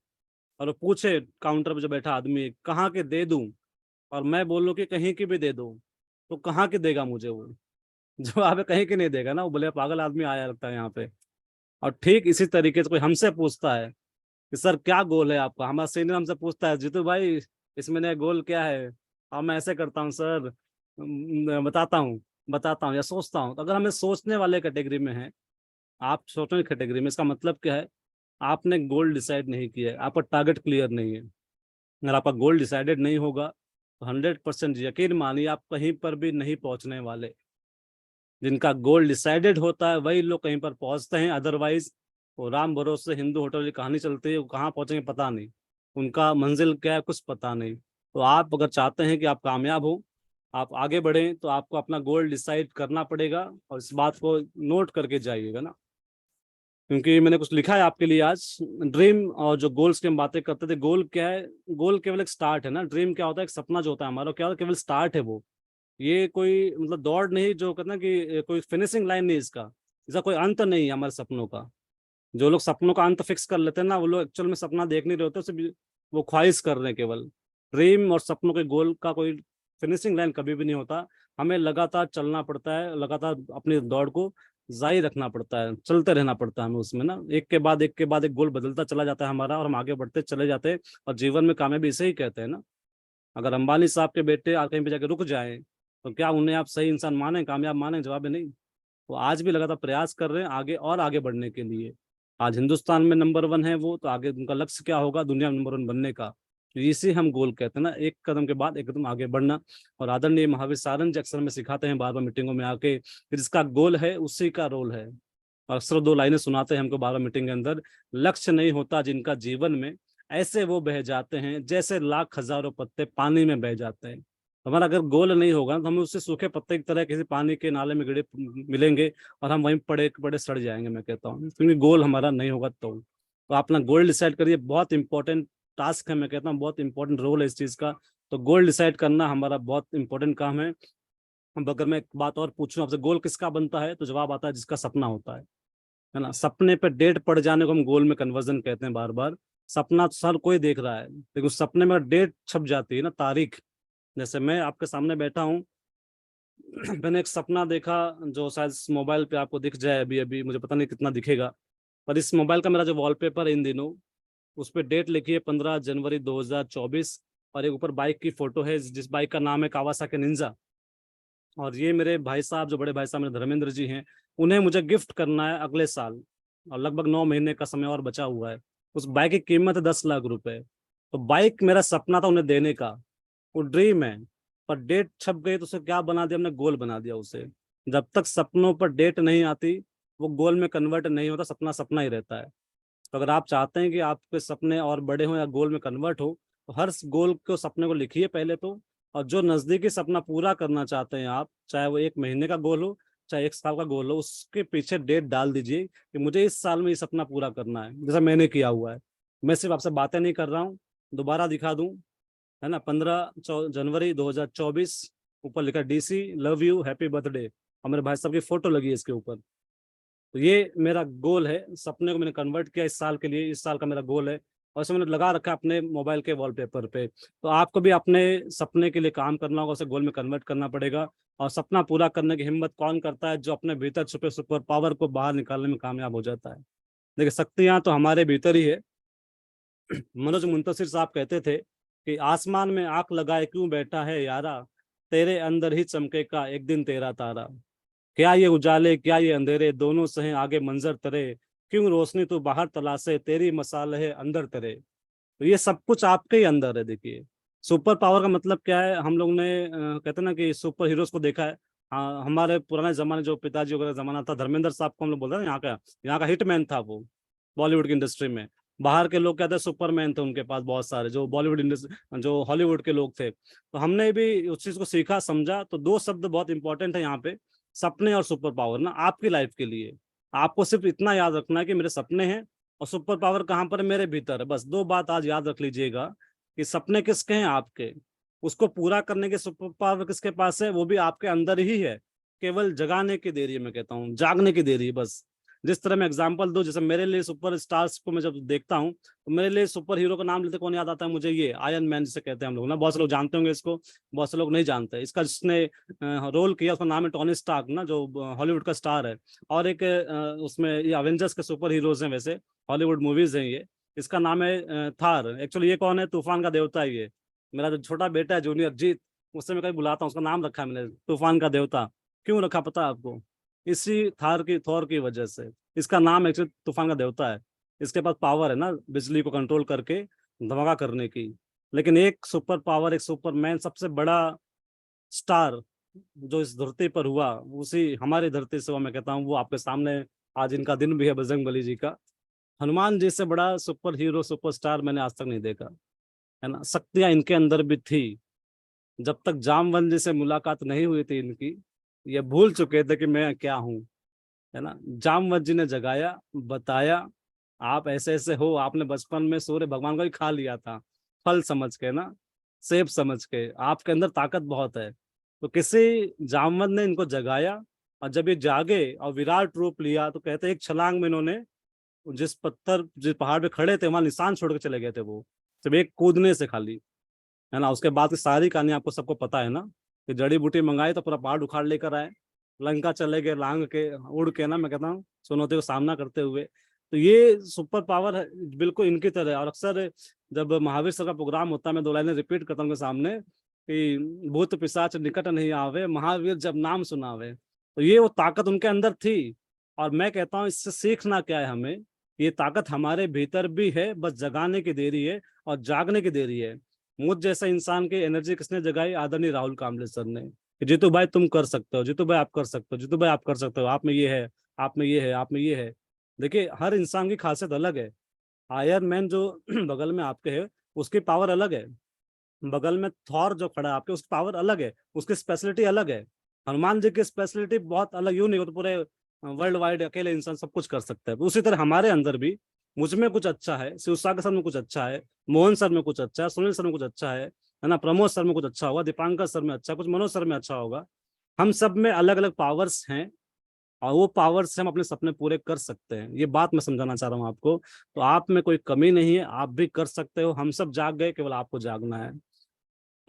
और वो पूछे काउंटर पे जो बैठा आदमी कहाँ के दे दूं, और मैं बोलूं कि कहीं की भी दे दो, तो कहाँ के देगा मुझे वो? जवाब है कहीं की नहीं देगा ना, वो बोले पागल आदमी आया लगता है यहाँ पे। और ठीक इसी तरीके से कोई हमसे पूछता है कि सर क्या गोल है आपका, हमारा सीनियर हमसे पूछता है जीतू भाई इसमें नया गोल क्या है, और मैं ऐसे करता हूँ सर, बताता हूँ या सोचता हूँ। तो अगर हमें सोचने वाले कैटेगरी में है, आप सोचने की कैटेगरी में, इसका मतलब क्या है? आपने गोल डिसाइड नहीं किया है, आपका टारगेट क्लियर नहीं है। अगर आपका गोल डिसाइडेड नहीं होगा, तो 100% यकीन मानिए आप कहीं पर भी नहीं पहुंचने वाले। जिनका गोल डिसाइडेड होता है वही लोग कहीं पर पहुंचते हैं, अदरवाइज वो राम भरोसे हिंदू होटल की कहानी चलती है, वो कहाँ पहुंचेंगे पता नहीं, उनका मंजिल क्या है कुछ पता नहीं। तो आप अगर चाहते हैं कि आप कामयाब हो, आप आगे बढ़ें, तो आपको अपना गोल डिसाइड करना पड़ेगा, और इस बात को नोट करके जाइएगा ना, क्योंकि मैंने कुछ लिखा है आपके लिए आज। ड्रीम और जो गोल्स की हम बातें करते थे, गोल क्या है? गोल केवल एक स्टार्ट है ना। ड्रीम क्या होता है? एक सपना जो होता है हमारा, क्या होता है? केवल स्टार्ट है वो। ये कोई मतलब दौड़ नहीं जो कहते ना कि कोई फिनिशिंग लाइन नहीं इसका, इसका कोई अंत नहीं है हमारे सपनों का। जो लोग सपनों का अंत फिक्स कर लेते हैं ना, वो लोग एक्चुअल में सपना देख नहीं रहे होते, सिर्फ वो ख्वाहिश कर रहे हैं केवल। ड्रीम और सपनों के गोल का कोई फिनिशिंग लाइन कभी भी नहीं होता। हमें लगातार चलना पड़ता है, लगातार अपनी दौड़ को जारी रखना पड़ता है, चलते रहना पड़ता है हमें उसमें ना, एक के बाद एक के बाद एक गोल बदलता चला जाता है हमारा, और हम आगे बढ़ते चले जाते हैं। और जीवन में कामयाबी इसे ही कहते हैं ना। अगर अंबानी साहब के बेटे कहीं पे जाके रुक जाएं, तो क्या उन्हें आप सही इंसान माने, कामयाब माने? जवाब है नहीं। वो आज भी लगातार प्रयास कर रहे हैं आगे और आगे बढ़ने के लिए। आज हिंदुस्तान में नंबर 1 है वो, तो आगे उनका लक्ष्य क्या होगा? दुनिया में नंबर 1 बनने का। तो इसे हम गोल कहते हैं ना, एक कदम के बाद एक कदम आगे बढ़ना। और आदरणीय महावीर सारंग जी अक्सर में सिखाते हैं बार बार मीटिंगों में आके कि जिसका गोल है उसी का रोल है। और अक्सर 2 लाइनें सुनाते हैं हमको बार बार मीटिंग के अंदर: लक्ष्य नहीं होता जिनका जीवन में, ऐसे वो बह जाते हैं जैसे लाख हजारों पत्ते पानी में बह जाते हैं। हमारा अगर गोल नहीं होगा तो हम उससे सूखे पत्ते की तरह किसी पानी के नाले में गिरे मिलेंगे, और हम वहीं पड़े पड़े सड़ जाएंगे, मैं कहता हूँ, क्योंकि गोल हमारा नहीं होगा। तो आप अपना गोल डिसाइड करिए, बहुत इंपॉर्टेंट टास्क है, मैं कहता हूँ बहुत इंपॉर्टेंट रोल है इस चीज का। तो गोल डिसाइड करना हमारा बहुत इंपॉर्टेंट काम है। अब अगर मैं एक बात और पूछूं आपसे, गोल किसका बनता है? तो जवाब आता है जिसका सपना होता है ना। सपने पे डेट पड़ जाने को हम गोल में कन्वर्जन कहते हैं बार बार। सपना तो हर कोई देख रहा है, लेकिन उस सपने में डेट छप जाती है ना, तारीख। जैसे मैं आपके सामने बैठा हूँ, मैंने एक सपना देखा जो शायद इस मोबाइल पे आपको दिख जाए अभी अभी, मुझे पता नहीं कितना दिखेगा। पर इस मोबाइल का मेरा जो वॉलपेपर है इन दिनों, उस पर डेट लिखी है 15 जनवरी 2024, और एक ऊपर बाइक की फोटो है जिस बाइक का नाम है कावासाकी निंजा। और ये मेरे भाई साहब, जो बड़े भाई साहब मेरे धर्मेंद्र जी हैं, उन्हें मुझे गिफ्ट करना है अगले साल। और लगभग 9 महीने का समय और बचा हुआ है। उस बाइक की कीमत है 10 लाख रुपए। तो बाइक मेरा सपना था उन्हें देने का, वो ड्रीम है। पर डेट छप गई तो उसे क्या बना दिया हमने? गोल बना दिया उसे। जब तक सपनों पर डेट नहीं आती, वो गोल में कन्वर्ट नहीं होता, सपना सपना ही रहता है। तो अगर आप चाहते हैं कि आपके सपने और बड़े हों या गोल में कन्वर्ट हो, तो हर गोल को, सपने को लिखिए पहले तो। और जो नजदीकी सपना पूरा करना चाहते हैं आप, चाहे वो 1 महीने का गोल हो, चाहे 1 साल का गोल हो, उसके पीछे डेट डाल दीजिए कि मुझे इस साल में ये सपना पूरा करना है, जैसा मैंने किया हुआ है। मैं सिर्फ आपसे बातें नहीं कर रहा हूँ, दोबारा दिखा दूं, है ना, 15 जनवरी 2024, ऊपर लिखा DC love you happy birthday, और मेरे भाई साहब की फोटो लगी है इसके ऊपर। तो ये मेरा गोल है, सपने को मैंने कन्वर्ट किया इस साल के लिए, इस साल का मेरा गोल है। और इसे मैंने लगा रखा है अपने मोबाइल के वॉलपेपर पे। तो आपको भी अपने सपने के लिए काम करना होगा, उसे गोल में कन्वर्ट करना पड़ेगा। और सपना पूरा करने की हिम्मत कौन करता है? जो अपने भीतर छुपे सुपर पावर को बाहर निकालने में कामयाब हो जाता है। देखिए, शक्तियां तो हमारे भीतर ही है। मनोज मुंतशिर साहब कहते थे कि आसमान में आंख लगाए क्यों बैठा है यारा, तेरे अंदर ही चमकेगा एक दिन तेरा तारा। क्या ये उजाले क्या ये अंधेरे, दोनों सहे आगे मंजर तरे, क्यों रोशनी तू बाहर तलाशे, तेरी मसाल है अंदर तेरे। तो ये सब कुछ आपके ही अंदर है। देखिए, सुपर पावर का मतलब क्या है? हम लोग ने कहते हैं ना कि सुपर हीरोज को देखा है। हमारे पुराने जमाने, जो पिताजी वगैरह जमाना था, धर्मेंद्र साहब को हम लोग बोलते हैं ना, यहाँ का हिटमैन था वो, बॉलीवुड की इंडस्ट्री में। बाहर के लोग कहते हैं सुपरमैन थे उनके पास बहुत सारे, जो बॉलीवुड इंडस्ट्री, जो हॉलीवुड के लोग थे। तो हमने भी उस चीज को सीखा समझा। तो 2 शब्द बहुत इंपॉर्टेंट है यहाँ पे, सपने और सुपर पावर ना, आपकी लाइफ के लिए। आपको सिर्फ इतना याद रखना है कि मेरे सपने हैं, और सुपर पावर कहाँ पर है? मेरे भीतर है। बस 2 बात आज याद रख लीजिएगा कि सपने किसके हैं? आपके। उसको पूरा करने के सुपर पावर किसके पास है? वो भी आपके अंदर ही है। केवल जगाने की देरी है, मैं कहता हूँ जागने की देरी है बस। जिस तरह मैं एग्जांपल दूं, जैसे मेरे लिए सुपर स्टार्स को मैं जब देखता हूँ, तो मेरे लिए सुपर हीरो का नाम लेते कौन याद आता है मुझे? ये आयरन मैन जिसे कहते हैं हम लोग ना। बहुत से लोग जानते होंगे इसको, बहुत से लोग नहीं जानते। इसका जिसने रोल किया उसका नाम है टोनी स्टार्क ना, जो हॉलीवुड का स्टार है। और एक उसमें ये अवेंजर्स के सुपर हीरोज हैं वैसे, हॉलीवुड मूवीज हैं ये। इसका नाम है थार। एक्चुअली ये कौन है? तूफान का देवता है ये। मेरा जो छोटा बेटा है जूनियर जीत, उससे मैं कभी बुलाता हूँ, उसका नाम रखा है मैंने तूफान का देवता। क्यों रखा पता है आपको? इसी थॉर की वजह से। इसका नाम एक्चुअली तूफान का देवता है। इसके पास पावर है ना बिजली को कंट्रोल करके धमाका करने की। लेकिन एक सुपर पावर, एक सुपरमैन, सबसे बड़ा स्टार जो इस धरती पर हुआ, उसी हमारी धरती से हुआ, मैं कहता हूँ। वो आपके सामने आज इनका दिन भी है, बजरंग बली जी का। हनुमान जी से बड़ा सुपर हीरो, सुपरस्टार मैंने आज तक नहीं देखा, है ना। शक्तियां इनके अंदर भी थी। जब तक जामवंत जी से मुलाकात नहीं हुई थी इनकी, ये भूल चुके थे कि मैं क्या हूँ, है ना। जामवंत जी ने जगाया, बताया, आप ऐसे ऐसे हो। आपने बचपन में सूर्य भगवान को ही खा लिया था, फल समझ के ना, सेब समझ के। आपके अंदर ताकत बहुत है, तो किसी जामवंत ने इनको जगाया, और जब ये जागे और विराट रूप लिया तो कहते हैं एक छलांग में इन्होंने जिस पहाड़ पे खड़े थे वहां निशान छोड़ के चले गए थे, वो सिर्फ एक कूदने से खाली, है ना। उसके बाद की सारी कहानी आपको सबको पता है ना, कि जड़ी बूटी मंगाई तो पूरा पहाड़ उखाड़ लेकर आए, लंका चले गए लांग के उड़ के ना, मैं कहता हूँ चुनौती को सामना करते हुए। तो ये सुपर पावर है बिल्कुल इनकी तरह है। और अक्सर जब महावीर सर का प्रोग्राम होता है, मैं 2 लाइनें रिपीट करता हूँ उनके सामने कि भूत पिशाच निकट नहीं आवे, महावीर जब नाम सुनावे। तो ये वो ताकत उनके अंदर थी। और मैं कहता हूँ इससे सीखना क्या है हमें, ये ताकत हमारे भीतर भी है, बस जगाने की देरी है और जागने की देरी है। मुझ जैसा इंसान की एनर्जी किसने जगाई? आदरणीय राहुल कामले सर ने, कि जीतू भाई तुम कर सकते हो, जीतू भाई आप कर सकते हो, जीतू भाई आप कर सकते हो, आप में ये है, आप में ये है, आप में ये है। देखिए हर इंसान की खासियत अलग है। आयरन मैन जो बगल में आपके है उसकी पावर अलग है, बगल में थॉर जो खड़ा है आपके उसकी पावर अलग है, उसकी स्पेशलिटी अलग है। हनुमान जी की स्पेशलिटी बहुत अलग, यूं नहीं हो तो पूरे वर्ल्ड वाइड अकेले इंसान सब कुछ कर सकता है। उसी तरह हमारे अंदर भी, मुझ में कुछ अच्छा है, शिव सागर सर में कुछ अच्छा है, मोहन सर में कुछ अच्छा है, सुनील सर में कुछ अच्छा है ना, प्रमोद सर में कुछ अच्छा होगा, दीपांकर सर में अच्छा, कुछ मनोज सर में अच्छा होगा। हम सब में अलग अलग पावर्स हैं, और वो पावर से हम अपने सपने पूरे कर सकते हैं। ये बात मैं समझाना चाह रहा हूँ आपको। तो आप में कोई कमी नहीं है, आप भी कर सकते हो। हम सब जाग गए, केवल आपको जागना है।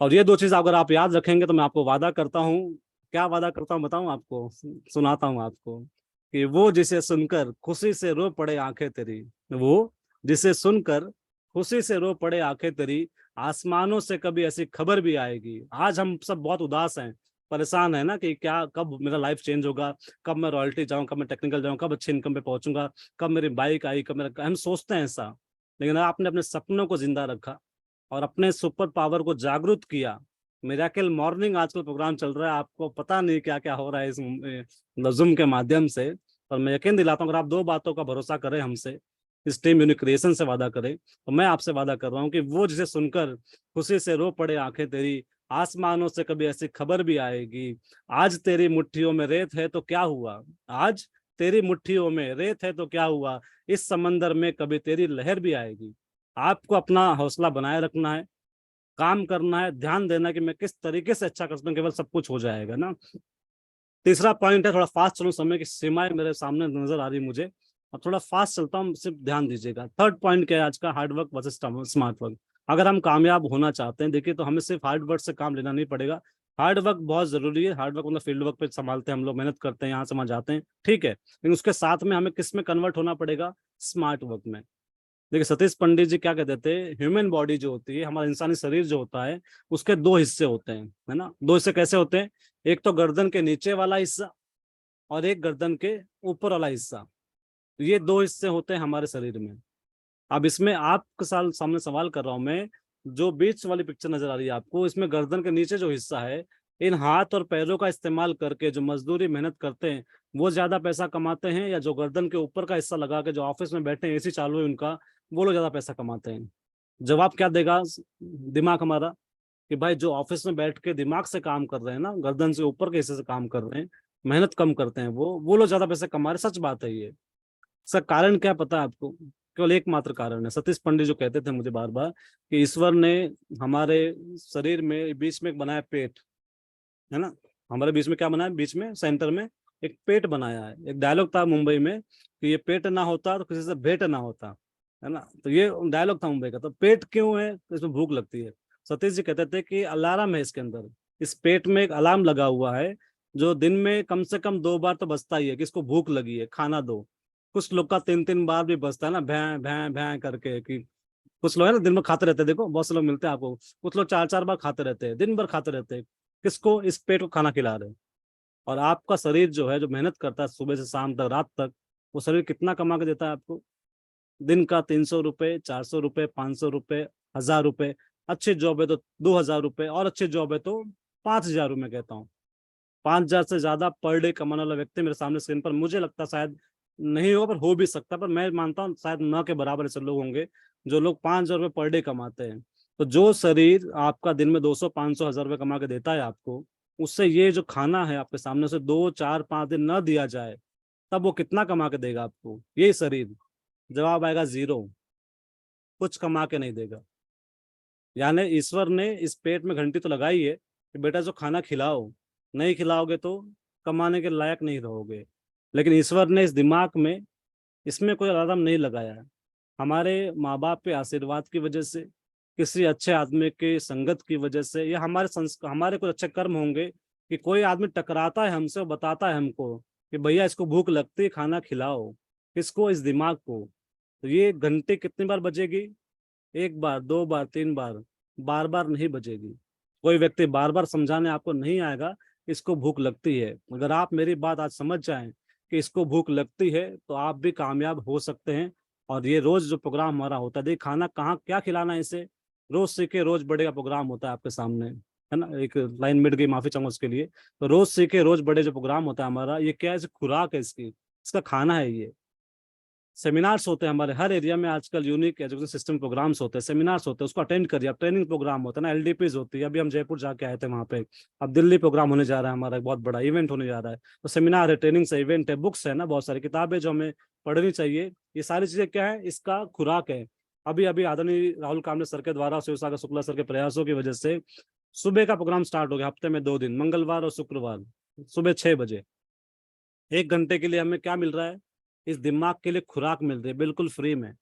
और ये 2 चीज अगर आप याद रखेंगे तो मैं आपको वादा करता हूँ, क्या वादा करता हूँ बताऊं आपको, सुनाता हूँ आपको, कि वो जिसे सुनकर खुशी से रो पड़े आंखें तेरी, वो जिसे सुनकर खुशी से रो पड़े आंखें तेरी, आसमानों से कभी ऐसी खबर भी आएगी। आज हम सब बहुत उदास हैं, परेशान है ना, कि क्या कब मेरा लाइफ चेंज होगा, कब मैं रॉयल्टी जाऊं, कब मैं टेक्निकल जाऊं, कब अच्छी इनकम पे पहुंचूंगा, कब मेरी बाइक आई, कब मेरा, हम सोचते हैं ऐसा। लेकिन आपने अपने सपनों को जिंदा रखा और अपने सुपर पावर को जागरूक किया। मिरेकल मॉर्निंग आजकल प्रोग्राम चल रहा है, आपको पता नहीं क्या क्या हो रहा है इस जूम के माध्यम से। पर मैं यकीन दिलाता हूँ, अगर आप 2 बातों का भरोसा करें हमसे, इस टीम यूनिक क्रिएशन से वादा करें, तो मैं आपसे वादा कर रहा हूँ कि वो जिसे सुनकर खुशी से रो पड़े आंखें तेरी, आसमानों से कभी ऐसी खबर भी आएगी। आज तेरी मुट्ठियों में रेत है तो क्या हुआ, आज तेरी मुट्ठियों में रेत है तो क्या हुआ, इस समंदर में कभी तेरी लहर भी आएगी। आपको अपना हौसला बनाए रखना है, काम करना है, ध्यान देना कि मैं किस तरीके से अच्छा कर सकता हूँ, केवल सब कुछ हो जाएगा ना। तीसरा पॉइंट है, थोड़ा फास्ट चलूं, समय की सीमाएं मेरे सामने नजर आ रही मुझे, अब थोड़ा फास्ट चलता हूँ, सिर्फ ध्यान दीजिएगा। थर्ड पॉइंट क्या है आज का? Hard work versus smart work. अगर हम कामयाब होना चाहते हैं, देखिए, तो हमें सिर्फ हार्ड वर्क से काम लेना नहीं पड़ेगा। हार्ड वर्क बहुत जरूरी है, हार्ड वर्क मतलब फील्ड वर्क पे संभालते हैं हम लोग, मेहनत करते हैं, यहाँ से वहां जाते हैं, ठीक है, लेकिन उसके साथ में हमें किस में कन्वर्ट होना पड़ेगा? स्मार्ट वर्क में। देखिए सतीश पंडित जी क्या कहते थे, ह्यूमन बॉडी जो होती है, हमारा इंसानी शरीर जो होता है, उसके 2 हिस्से होते हैं, है ना। 2 हिस्से कैसे होते हैं? एक तो गर्दन के नीचे वाला हिस्सा, और एक गर्दन के ऊपर वाला हिस्सा। तो ये 2 हिस्से होते हैं हमारे शरीर में। अब इसमें आपके सामने सवाल कर रहा हूं मैं, जो बीच वाली पिक्चर नजर आ रही है आपको, इसमें गर्दन के नीचे जो हिस्सा है, इन हाथ और पैरों का इस्तेमाल करके जो मजदूरी मेहनत करते हैं, वो ज्यादा पैसा कमाते हैं, या जो गर्दन के ऊपर का हिस्सा लगा के जो ऑफिस में बैठे हैं, एसी चालू है उनका, वो लोग ज्यादा पैसा कमाते हैं? जवाब क्या देगा दिमाग हमारा? कि भाई जो ऑफिस में बैठ के दिमाग से काम कर रहे हैं ना, गर्दन से ऊपर के हिस्से से काम कर रहे हैं, मेहनत कम करते हैं, वो लोग ज्यादा पैसे कमा रहे। सच बात है ये। इसका कारण क्या पता है आपको? केवल एकमात्र कारण है, सतीश पंडित जो कहते थे मुझे बार बार, कि ईश्वर ने हमारे शरीर में बीच में एक बनाया पेट, है ना। हमारे बीच में क्या बनाया? बीच में सेंटर में एक पेट बनाया है। एक डायलॉग था मुंबई में कि ये पेट ना होता तो किसी से भेंट ना होता, है ना। तो ये डायलॉग था मुंबई का। तो पेट क्यों है? तो इसमें भूख लगती है। सतीश जी कहते थे कि अलार्म है इसके अंदर, इस पेट में एक अलार्म लगा हुआ है, जो दिन में कम से कम 2 बार तो बजता ही है कि इसको भूख लगी है, खाना दो। कुछ लोग का 3-3 बार भी बजता है ना, भैं भैं भैं करके, कि कुछ लोग है ना दिन भर खाते रहते हैं, देखो बहुत से लोग मिलते हैं आपको, कुछ लोग 4-4 बार खाते रहते हैं, दिन भर खाते रहते हैं। किसको? इस पेट को खाना खिला रहे हैं। और आपका शरीर जो है, जो मेहनत करता है सुबह से शाम तक, रात तक, वो शरीर कितना कमा के देता है आपको? दिन का 300 रुपए, 400 रुपए, 500 रुपए, 1000 रुपए। अच्छी जॉब है तो 2000 रुपए, और अच्छी जॉब है तो 5000 रुपए। मैं कहता हूँ 5000 से ज्यादा पर डे कमाने वाला व्यक्ति मेरे सामने स्क्रीन पर मुझे लगता है शायद नहीं होगा, पर हो भी सकता है, पर मैं मानता हूँ शायद न के बराबर ऐसे लोग होंगे जो लोग 5000 रुपये पर डे कमाते हैं। तो जो शरीर आपका दिन में 200, 500, 1000 रुपये कमा के देता है आपको, उससे ये जो खाना है आपके सामने से 2, 4, 5 दिन न दिया जाए, तब वो कितना कमा के देगा आपको ये शरीर? जवाब आएगा जीरो, कुछ कमा के नहीं देगा। यानी ईश्वर ने इस पेट में घंटी तो लगाई है, कि बेटा जो खाना खिलाओ, नहीं खिलाओगे तो कमाने के लायक नहीं रहोगे। लेकिन ईश्वर ने इस दिमाग में, इसमें कोई अलार्म नहीं लगाया है। हमारे माँ बाप के आशीर्वाद की वजह से, किसी अच्छे आदमी की संगत की वजह से, या हमारे कुछ अच्छे कर्म होंगे कि कोई आदमी टकराता है हमसे और बताता है हमको कि भैया इसको भूख लगती है, खाना खिलाओ। किसको? इस दिमाग को। तो ये घंटे कितनी बार बजेगी? एक बार, दो बार, तीन बार, बार बार नहीं बजेगी। कोई व्यक्ति बार बार समझाने आपको नहीं आएगा इसको भूख लगती है। अगर आप मेरी बात आज समझ जाएं कि इसको भूख लगती है, तो आप भी कामयाब हो सकते हैं। और ये रोज जो प्रोग्राम हमारा होता है, देखिए खाना कहाँ क्या खिलाना है इसे, रोज सीखे रोज बढ़ेगा प्रोग्राम होता है आपके सामने, है ना। एक लाइन मिट गई, माफी चाहूंगा उसके लिए। तो रोज सीखे रोज बढ़े जो प्रोग्राम होता है हमारा, ये क्या है? खुराक है इसकी, इसका खाना है ये। सेमिनार्स होते हैं हमारे हर एरिया में आजकल, यूनिक एजुकेशन सिस्टम प्रोग्राम्स होते हैं, सेमिनार्स होते हैं, उसको अटेंड करिए आप। ट्रेनिंग प्रोग्राम होता है ना, एलडीपीज होती है। अभी हम जयपुर जाके आए थे वहाँ पे। अब दिल्ली प्रोग्राम होने जा रहा है हमारा, एक बहुत बड़ा इवेंट होने जा रहा है। तो सेमिनार है, ट्रेनिंग से इवेंट है, बुक्स है ना, बहुत सारी किताबें जो हमें पढ़नी चाहिए। ये सारी चीजें क्या है? इसका खुराक है। अभी अभी आदरणीय राहुल कामले सर के द्वारा, शिव सागर शुक्ला सर के प्रयासों की वजह से सुबह का प्रोग्राम स्टार्ट हो गया, हफ्ते में 2 दिन, मंगलवार और शुक्रवार, सुबह 6 बजे। 1 घंटे के लिए हमें क्या मिल रहा है? इस दिमाग के लिए खुराक मिल रही है, बिल्कुल फ्री में।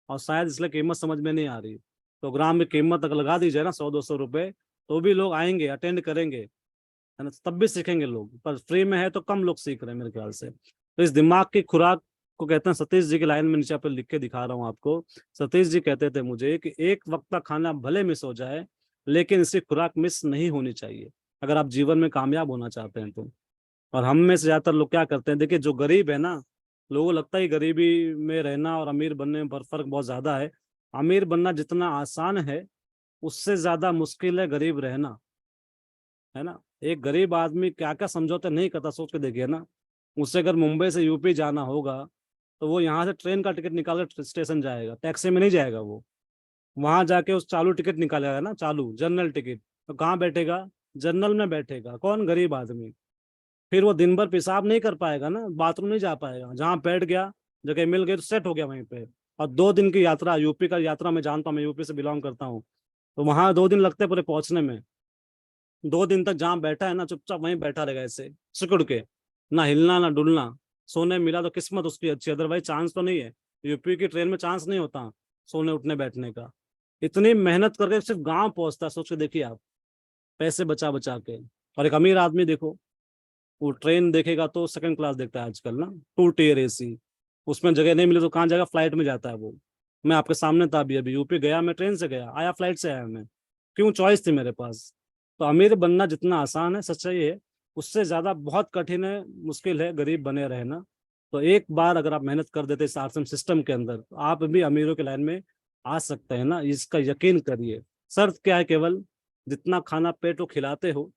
और शायद इसलिए कीमत समझ में नहीं आ रही। प्रोग्राम में कीमत अगर लगा दी जाए ना, 100-200 रुपए, तो भी लोग आएंगे, अटेंड करेंगे, है ना, तब भी सीखेंगे लोग। पर फ्री में है तो कम लोग सीख रहे हैं मेरे ख्याल से। तो इस दिमाग की खुराक को कहते हैं, सतीश जी की लाइन में नीचे पे लिख के दिखा रहा हूँ आपको। सतीश जी कहते थे मुझे कि एक वक्त का खाना भले मिस हो जाए, लेकिन इसकी खुराक मिस नहीं होनी चाहिए, अगर आप जीवन में कामयाब होना चाहते हैं तो। और हम में से ज्यादातर लोग क्या करते हैं, देखिए जो गरीब है ना, लोगों को लगता है कि गरीबी में रहना और अमीर बनने में फर्क बहुत ज्यादा है। अमीर बनना जितना आसान है, उससे ज्यादा मुश्किल है गरीब रहना, है ना। एक गरीब आदमी क्या क्या समझौते नहीं करता, सोच के देखिए ना। उससे अगर मुंबई से यूपी जाना होगा, तो वो यहाँ से ट्रेन का टिकट निकाल कर स्टेशन जाएगा, टैक्सी में नहीं जाएगा वो। वहां जाके उस चालू टिकट निकालेगा ना, चालू जनरल टिकट, तो कहाँ बैठेगा? जनरल में बैठेगा। कौन? गरीब आदमी। फिर वो दिन भर पेशाब नहीं कर पाएगा ना, बाथरूम नहीं जा पाएगा। जहाँ बैठ गया, जगह मिल गई तो सेट हो गया वहीं पे। और 2 दिन की यात्रा, यूपी का यात्रा मैं जानता हूँ, मैं यूपी से बिलोंग करता हूँ। तो वहां 2 दिन लगते हैं पूरे पहुंचने में। 2 दिन तक जहाँ बैठा है ना, चुपचाप वहीं बैठा रहेगा ऐसे सिकुड़ के, ना हिलना ना डुलना। सोने मिला तो किस्मत उसकी अच्छी, अदरवाइज चांस तो नहीं है। यूपी की ट्रेन में चांस नहीं होता सोने उठने बैठने का। इतनी मेहनत करके सिर्फ गांव पहुंचता है, सोच के देखिए आप, पैसे बचा बचा के। और एक अमीर आदमी देखो, वो ट्रेन देखेगा तो सेकंड क्लास देखता है आजकल ना, 2 टियर एसी। उसमें जगह नहीं मिले तो कहाँ जाएगा? फ्लाइट में जाता है वो। मैं आपके सामने था, अभी अभी यूपी गया, मैं ट्रेन से गया, आया फ्लाइट से आया मैं। क्यों? चॉइस थी मेरे पास। तो अमीर बनना जितना आसान है, सच्चाई है, उससे ज्यादा बहुत कठिन है, मुश्किल है गरीब बने रहना। तो एक बार अगर आप मेहनत कर देते इस आश्रम सिस्टम के अंदर, तो आप भी अमीरों की लाइन में आ सकते हैं ना, इसका यकीन करिए। शर्त क्या है? केवल जितना खाना पेट को खिलाते हो,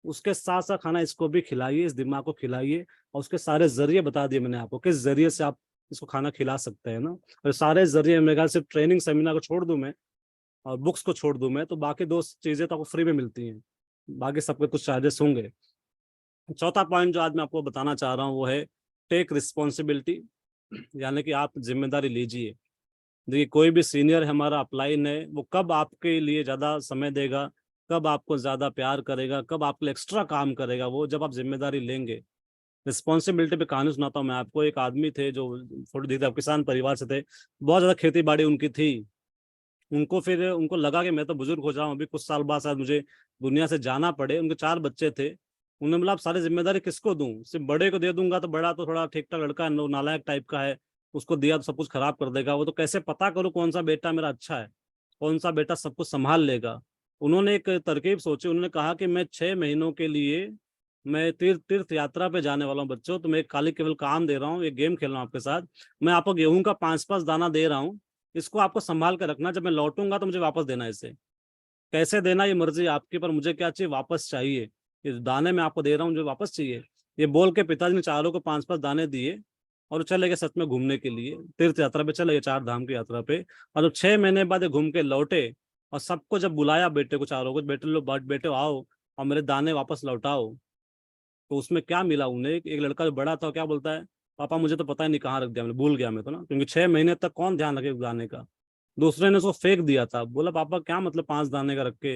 उसके साथ साथ खाना इसको भी खिलाइए, इस दिमाग को खिलाइए। और उसके सारे जरिए बता दिए मैंने आपको, किस जरिए से आप इसको खाना खिला सकते हैं ना। और सारे जरिए मेरे ख्याल, सिर्फ ट्रेनिंग सेमिनार को छोड़ दूं मैं और बुक्स को छोड़ दूं मैं, तो बाकी 2 चीजें तो आपको फ्री में मिलती हैं, बाकी सबके कुछ चार्जेस होंगे। चौथा पॉइंट जो आज मैं आपको बताना चाह रहा हूँ वो है टेक रिस्पॉन्सिबिलिटी, यानी कि आप जिम्मेदारी लीजिए। देखिए कोई भी सीनियर हमारा अपलाइन है, वो कब आपके लिए ज्यादा समय देगा, कब आपको ज्यादा प्यार करेगा, कब आपके लिए एक्स्ट्रा काम करेगा, वो जब आप जिम्मेदारी लेंगे। रिस्पॉन्सिबिलिटी पे कहानी सुनाता हूँ मैं आपको। एक आदमी थे जो थोड़ी दिखते किसान परिवार से थे, बहुत ज्यादा खेती बाड़ी उनकी थी। उनको फिर उनको लगा कि मैं तो बुजुर्ग हो जाऊं, अभी कुछ साल बाद शायद मुझे दुनिया से जाना पड़े। उनके 4 बच्चे थे। उन्होंने बोला अब सारी जिम्मेदारी किसको दूं? सिर्फ बड़े को दे दूंगा तो बड़ा तो थोड़ा ठीक ठाक लड़का है, नालायक टाइप का है, उसको दिया तो सब कुछ खराब कर देगा वो। तो कैसे पता करूं कौन सा बेटा मेरा अच्छा है, कौन सा बेटा सब कुछ संभाल लेगा? उन्होंने एक तरकीब सोची। उन्होंने कहा कि मैं 6 महीनों के लिए मैं तीर्थ यात्रा पे जाने वाला हूँ बच्चों, तो मैं खाली केवल काम दे रहा हूँ, एक गेम खेल रहा हूँ आपके साथ। मैं आपको गेहूं का 5-5 दाना दे रहा हूँ, इसको आपको संभाल कर रखना, जब मैं लौटूंगा तो मुझे वापस देना इसे। कैसे देना ये मर्जी आपकी, पर मुझे क्या चाहिए? वापस चाहिए। इस दाने में आपको दे रहा हूँ, मुझे वापस चाहिए। ये बोल के पिताजी ने चारों को 5-5 दाने दिए और चले गए सच में घूमने के लिए, तीर्थ यात्रा पे चले गए, 4 धाम की यात्रा पे। और जब 6 महीने बाद ये घूम के लौटे और सबको जब बुलाया, बेटे को चारों को, बेटे लो बेटे आओ और मेरे दाने वापस लौटाओ, तो उसमें क्या मिला उन्हें? एक लड़का जो बड़ा था क्या बोलता है, पापा मुझे तो पता ही नहीं कहाँ रख दिया, मैं भूल गया मैं तो ना, क्योंकि 6 महीने तक कौन ध्यान रखे उस दाने का। दूसरे ने उसको फेंक दिया था। बोला पापा क्या मतलब 5 दाने का रख के,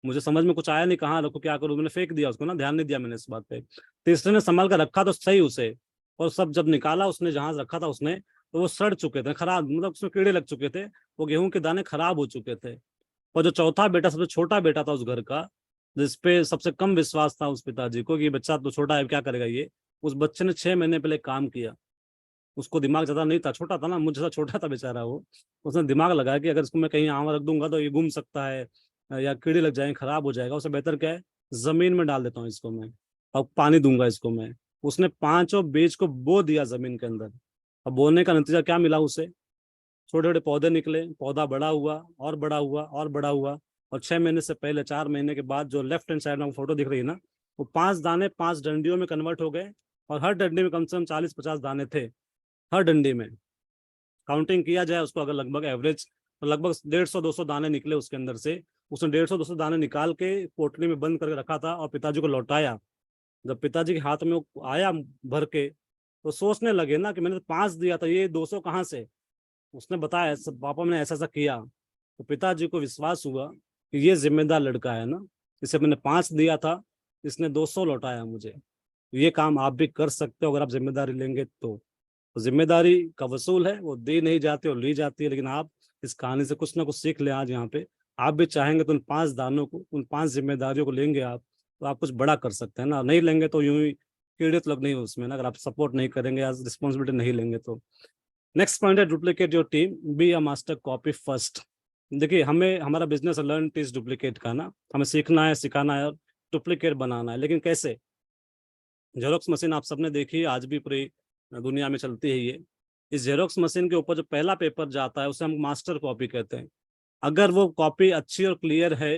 मुझे समझ में कुछ आया नहीं, कहाँ रखो क्या करूँ, मैंने फेंक दिया उसको ना, ध्यान नहीं दिया मैंने इस बात पे। तीसरे ने संभाल कर रखा तो सही उसे, और सब जब निकाला उसने जहां रखा था उसने, तो वो सड़ चुके थे, खराब, मतलब उसमें कीड़े लग चुके थे, वो गेहूं के दाने खराब हो चुके थे। और जो चौथा बेटा, सबसे छोटा बेटा था उस घर का, जिसपे सबसे कम विश्वास था उस पिताजी को कि बच्चा तो छोटा है क्या करेगा ये, उस बच्चे ने 6 महीने पहले काम किया। उसको दिमाग ज्यादा नहीं था, छोटा था ना, मुझसे ज्यादा छोटा था बेचारा वो। उसने दिमाग लगाया कि अगर इसको मैं कहीं आम रख दूंगा तो ये घूम सकता है, या कीड़े लग जाएंगे, खराब हो जाएगा, उससे बेहतर क्या है, जमीन में डाल देता हूँ इसको मैं, और पानी दूंगा इसको मैं। उसने पांचों बीज को बो दिया जमीन के अंदर। अब बोने का नतीजा क्या मिला उसे, छोटे छोटे पौधे निकले, पौधा बड़ा हुआ और बड़ा हुआ और बड़ा हुआ। और 6 महीने से पहले, 4 महीने के बाद, जो लेफ्ट हैंड साइड में फोटो दिख रही है ना, वो 5 दाने 5 डंडियों में कन्वर्ट हो गए, और हर डंडी में कम से कम 40-50 दाने थे, हर डंडी में। काउंटिंग किया जाए उसको अगर लगभग एवरेज, तो लगभग 150-200 दाने निकले उसके अंदर से। उसने 150-200 दाने निकाल के पोटली में बंद करके रखा था और पिताजी को लौटाया। जब पिताजी के हाथ में वो आया भर के, तो सोचने लगे ना कि मैंने तो 5 दिया था, ये 200 कहाँ से। उसने बताया सब, पापा मैंने ऐसा ऐसा किया। तो पिताजी को विश्वास हुआ कि ये जिम्मेदार लड़का है ना, इसे मैंने 5 दिया था, इसने 200 लौटाया मुझे। ये काम आप भी कर सकते हो अगर आप जिम्मेदारी लेंगे तो जिम्मेदारी का वसूल है, वो दी नहीं जाती और ली जाती है। लेकिन आप इस कहानी से कुछ ना कुछ सीख ले आज यहाँ पे। आप भी चाहेंगे तो उन 5 दानों को, उन 5 जिम्मेदारियों को लेंगे आप, तो आप कुछ बड़ा कर सकते हैं ना। नहीं लेंगे तो यूं ही कीड़े तो लग नहीं उसमें ना, अगर आप सपोर्ट नहीं करेंगे या रिस्पॉन्सिबिलिटी नहीं लेंगे तो। नेक्स्ट पॉइंट है duplicate your team, be a master copy first. देखिए, हमें हमारा बिजनेस लर्न टीच डुप्लीकेट का ना, हमें सीखना है, सिखाना है और डुप्लीकेट बनाना है। लेकिन कैसे? जेरोक्स मशीन आप सबने देखी है, आज भी पूरी दुनिया में चलती है ये। इस जेरोक्स मशीन के ऊपर जो पहला पेपर जाता है उसे हम मास्टर कॉपी कहते हैं। अगर वो कॉपी अच्छी और क्लियर है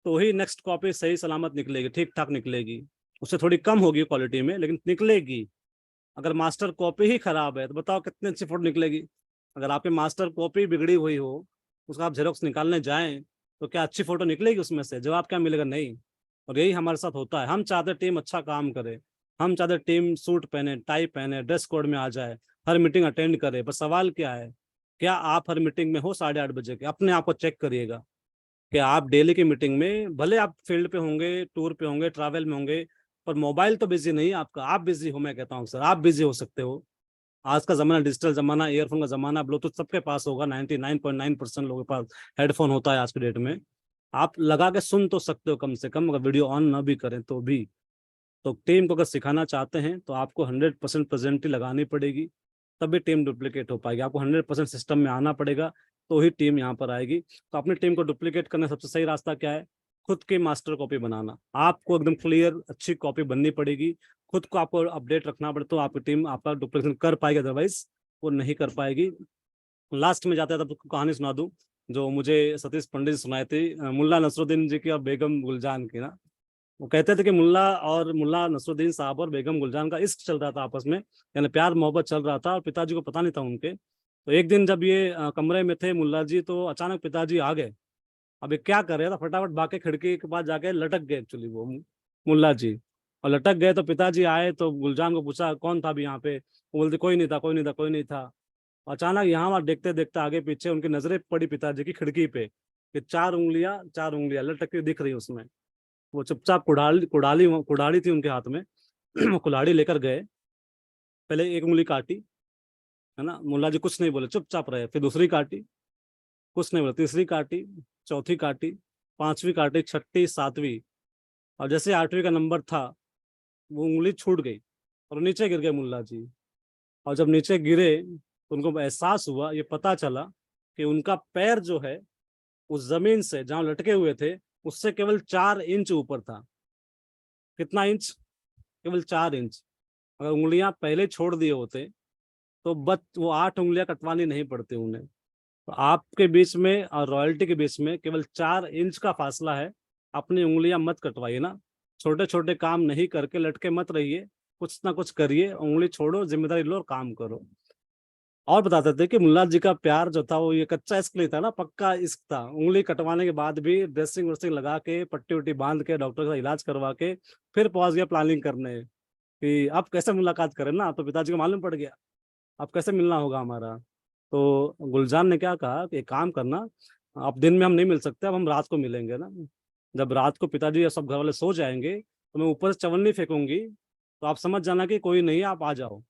तो ही नेक्स्ट कॉपी सही सलामत निकलेगी, ठीक ठाक निकलेगी। उससे थोड़ी कम होगी क्वालिटी में, लेकिन निकलेगी। अगर मास्टर कॉपी ही खराब है तो बताओ कितनी अच्छी फोटो निकलेगी। अगर आपकी मास्टर कॉपी बिगड़ी हुई हो, उसका आप जेरोक्स निकालने जाएं, तो क्या अच्छी फोटो निकलेगी उसमें से? जवाब क्या मिलेगा? नहीं। और यही हमारे साथ होता है। हम चाहते टीम अच्छा काम करे, हम चाहते टीम सूट पहने, टाई पहने, ड्रेस कोड में आ जाए, हर मीटिंग अटेंड करे। पर सवाल क्या है, क्या आप हर मीटिंग में हो 8:30 बजे के? अपने आप को चेक करिएगा कि आप डेली की मीटिंग में, भले आप फील्ड पे होंगे, टूर पे होंगे, ट्रैवल में होंगे, पर मोबाइल तो बिजी नहीं है आपका, आप बिजी हो। मैं कहता हूँ सर, आप बिजी हो सकते हो। आज का जमाना डिजिटल जमाना, ईयरफोन का जमाना, ब्लूटूथ सबके पास होगा, 99.9% लोगों के पास हेडफोन होता है आज के डेट में। आप लगा के सुन तो सकते हो कम से कम, अगर वीडियो ऑन ना भी करें तो भी। तो टीम को अगर सिखाना चाहते हैं तो आपको 100% प्रेजेंटी लगानी पड़ेगी, तभी टीम डुप्लीकेट हो पाएगी। आपको 100% सिस्टम में आना पड़ेगा, तो ही टीम यहाँ पर आएगी। तो अपनी टीम को डुप्लीकेट करने का सबसे सही रास्ता क्या है? खुद की मास्टर कॉपी बनाना। आपको एकदम क्लियर अच्छी कॉपी बननी पड़ेगी, खुद को आपको अपडेट रखना पड़े, तो आपकी टीम आपका डुप्लीकेशन कर पाएगी, अदरवाइज वो नहीं कर पाएगी। लास्ट में जाते हैं तब कहानी सुना दूं, जो मुझे सतीश पंडित जी सुनाई थी, मुल्ला नसरुद्दीन जी की और बेगम गुलजान की ना। वो कहते थे कि मुल्ला नसरुद्दीन साहब और बेगम गुलजान का इश्क चल रहा था आपस में, यानी प्यार मोहब्बत चल रहा था, और पिताजी को पता नहीं था उनके। तो एक दिन जब ये कमरे में थे मुल्ला जी, तो अचानक पिताजी आ गए। अब ये क्या कर रहे था, फटाफट भाग के खिड़की के पास जाके लटक गए एक्चुअली वो मुल्ला जी। और लटक गए तो पिताजी आए तो गुलजान को पूछा कौन था अभी यहाँ पे, वो बोलते कोई नहीं था, कोई नहीं था, कोई नहीं था। अचानक यहाँ वहां देखते देखते आगे पीछे उनकी नजरें पड़ी पिताजी की खिड़की पे, कि 4 उंगलियां लटक के दिख रही उसमें। वो चुपचाप कुड़ाली कुड़ाली कुड़ाली थी उनके हाथ में वो कुल्हाड़ी लेकर गए, पहले एक उंगली काटी, है ना, मुल्ला जी कुछ नहीं बोले, चुपचाप रहे। फिर दूसरी काटी, कुछ नहीं बोले, तीसरी काटी, चौथी काटी, पांचवी काटी, छठी, सातवीं। और जैसे 8वीं का नंबर था, वो उंगली छूट गई और नीचे गिर गए मुल्ला जी। और जब नीचे गिरे तो उनको एहसास हुआ, ये पता चला कि उनका पैर जो है, उस जमीन से जहां लटके हुए थे, उससे केवल 4 इंच ऊपर था। कितना इंच? केवल 4 इंच। अगर उंगलियां पहले छोड़ दिए होते तो बस वो 8 उंगलियां कटवानी नहीं पड़ती उन्हें। तो आपके बीच में और रॉयल्टी के बीच में केवल 4 इंच का फासला है। अपनी उंगलियां मत कटवाइए ना, छोटे छोटे काम नहीं करके लटके मत रहिए, कुछ ना कुछ करिए, उंगली छोड़ो, जिम्मेदारी लो और काम करो। और बताते थे कि मुल्ला जी का प्यार जो था वो ये कच्चा इश्क नहीं था ना, पक्का इश्क था। उंगली कटवाने के बाद भी ड्रेसिंग व्रेसिंग लगा के, पट्टी उट्टी बांध के, डॉक्टर का इलाज करवा के, फिर पहुंच गया प्लानिंग करने कि अब कैसे मुलाकात करें ना। तो पिताजी को मालूम पड़ गया अब कैसे मिलना होगा हमारा। तो गुलजान ने क्या कहा कि एक काम करना, अब दिन में हम नहीं मिल सकते, अब हम रात को मिलेंगे ना। जब रात को पिताजी या सब घर वाले सो जाएंगे तो मैं ऊपर से चवन्नी फेंकूंगी, तो आप समझ जाना कि कोई नहीं, आप आ जाओ।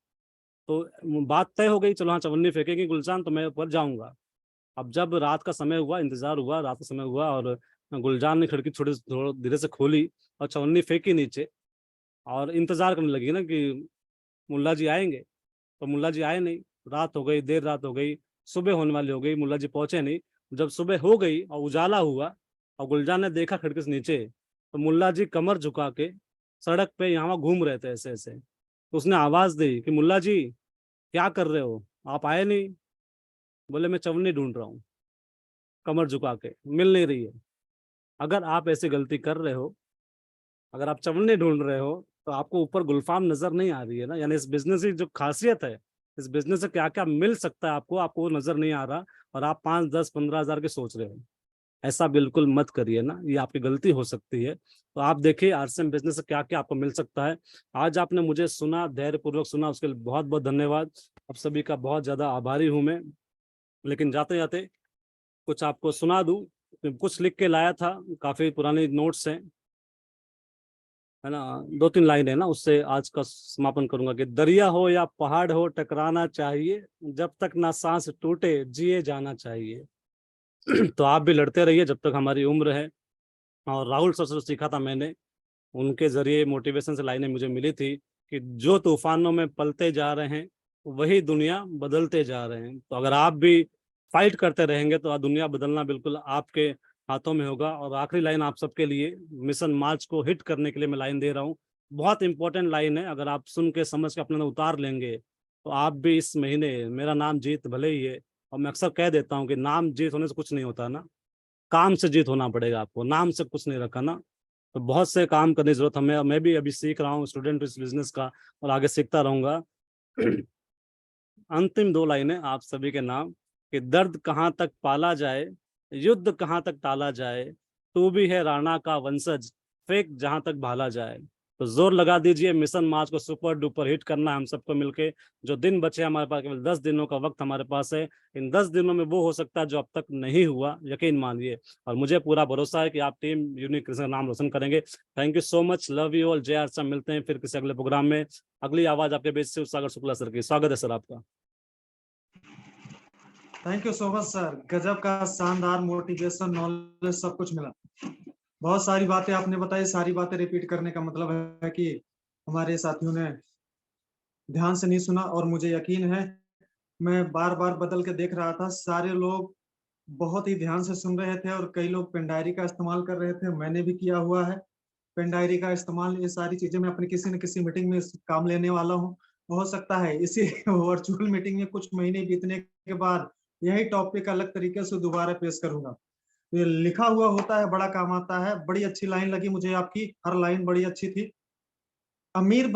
तो बात तय हो गई, चलो हाँ चवन्नी फेंकेगी गुलजान तो मैं ऊपर जाऊंगा। अब जब रात का समय हुआ, इंतजार हुआ, रात का समय हुआ, और गुलजान ने खिड़की थोड़ी थोड़ा धीरे से खोली और चवन्नी फेंकी नीचे, और इंतजार करने लगी ना कि मुल्ला जी आएंगे। तो मुल्ला जी आए नहीं, रात हो गई, देर रात हो गई, सुबह होने वाली हो गई, मुल्ला जी पहुंचे नहीं। जब सुबह हो गई और उजाला हुआ और गुलजान ने देखा खिड़की से नीचे, तो मुल्ला जी कमर झुका के सड़क पे यहाँ घूम रहे थे ऐसे ऐसे। तो उसने आवाज दी कि मुल्ला जी क्या कर रहे हो, आप आए नहीं। बोले मैं चवन्नी ढूंढ रहा हूँ, कमर झुका के, मिल नहीं रही है। अगर आप ऐसी गलती कर रहे हो, अगर आप चवन्नी ढूंढ रहे हो, तो आपको ऊपर गुलफाम नजर नहीं आ रही है ना, यानी इस बिजनेस की जो खासियत है, इस बिजनेस से क्या क्या मिल सकता है आपको, आपको वो नजर नहीं आ रहा, और आप 5, 10, 15 हजार के सोच रहे हो। ऐसा बिल्कुल मत करिए ना, ये आपकी गलती हो सकती है। तो आप देखिए आरसीएम बिजनेस से क्या क्या आपको मिल सकता है। आज आपने मुझे सुना, धैर्य पूर्वक सुना, उसके लिए बहुत बहुत धन्यवाद। आप सभी का बहुत ज्यादा आभारी हूं मैं। लेकिन जाते जाते कुछ आपको सुना दूं, कुछ लिख के लाया था, काफी पुराने नोट्स हैं, है ना। 2, 3 लाइन है ना, उससे आज का समापन करूंगा कि दरिया हो या पहाड़ हो टकराना चाहिए, जब तक ना सांस टूटे जिए जाना चाहिए। तो आप भी लड़ते रहिए जब तक हमारी उम्र है। और राहुल सर से सीखा था मैंने, उनके जरिए मोटिवेशन से लाइनें मुझे मिली थी कि जो तूफानों में पलते जा रहे हैं वही दुनिया बदलते जा रहे हैं। तो अगर आप भी फाइट करते रहेंगे तो दुनिया बदलना बिल्कुल आपके हाथों में होगा। और आखिरी लाइन आप सबके लिए, मिशन मार्च को हिट करने के लिए मैं लाइन दे रहा हूँ। बहुत इंपॉर्टेंट लाइन है, अगर आप सुन के समझ के अपने अंदर उतार लेंगे तो आप भी इस महीने, मेरा नाम जीत भले ही है, और मैं अक्सर कह देता हूँ कि नाम जीत होने से कुछ नहीं होता ना, काम से जीत होना पड़ेगा आपको, नाम से कुछ नहीं रखा ना। तो बहुत से काम करने की जरूरत हमें, मैं भी अभी सीख रहा हूँ, स्टूडेंट इस बिजनेस का, और आगे सीखता रहूंगा। अंतिम 2 लाइनें आप सभी के नाम, कि दर्द कहाँ तक पाला जाए, युद्ध कहाँ तक टाला जाए, तू भी है राणा का वंशज, फेंक जहां तक भाला जाए। तो जोर लगा दीजिए, मिशन मार्च को सुपर डुपर हिट करना है हम सबको मिलके। जो दिन बचे हमारे पास, केवल 10 दिनों का वक्त हमारे पास है। इन 10 दिनों में वो हो सकता है जो अब तक नहीं हुआ, यकीन मानिए। और मुझे पूरा भरोसा है कि आप टीम यूनिक का नाम रोशन करेंगे। Thank you so much, love you all, जय आर। मिलते हैं फिर किसी अगले प्रोग्राम में। अगली आवाज आपके बीच से सागर शुक्ला सर की, स्वागत है सर आपका। Thank you so much sir, गजब का शानदार मोटिवेशन, नॉलेज सब कुछ मिला। बहुत सारी बातें आपने बताई, सारी बातें रिपीट करने का मतलब है कि हमारे साथियों ने ध्यान से नहीं सुना, और मुझे यकीन है मैं बार बार बदल के देख रहा था, सारे लोग बहुत ही ध्यान से सुन रहे थे, और कई लोग पेन डायरी का इस्तेमाल कर रहे थे, मैंने भी किया हुआ है पेन डायरी का इस्तेमाल। ये सारी चीजें मैं अपनी किसी न किसी मीटिंग में काम लेने वाला हूँ। हो सकता है इसी वर्चुअल मीटिंग में कुछ महीने बीतने के बाद यही टॉपिक अलग तरीके से दोबारा पेश करूंगा। तो ये लिखा हुआ होता है, बड़ा काम आता है। बड़ी अच्छी लाइन लगी मुझे आपकी, हर लाइन बड़ी अच्छी थी। अमीर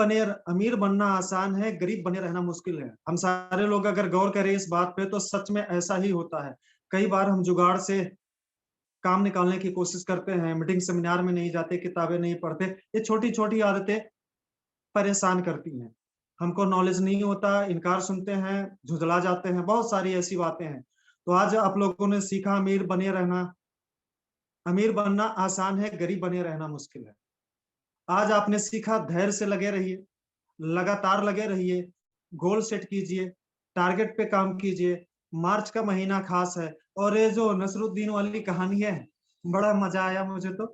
बनना आसान है, गरीब बने रहना मुश्किल है। हम सारे लोग अगर गौर करें इस बात पे तो सच में ऐसा ही होता है। कई बार हम जुगाड़ से काम निकालने की कोशिश करते हैं, मीटिंग सेमिनार में नहीं जाते, किताबें नहीं पढ़ते। ये छोटी छोटी आदतें परेशान करती हैं। हमको नॉलेज नहीं होता, इनकार सुनते हैं, झुंझला जाते हैं, बहुत सारी ऐसी बातें हैं। तो आज आप लोगों ने सीखा, अमीर बनना आसान है, गरीब बने रहना मुश्किल है। आज आपने सीखा, धैर्य से लगे रहिए, लगातार लगे रहिए, गोल सेट कीजिए, टारगेट पे काम कीजिए। मार्च का महीना खास है, और ये जो नसरुद्दीन वाली कहानी है, बड़ा मजा आया मुझे तो।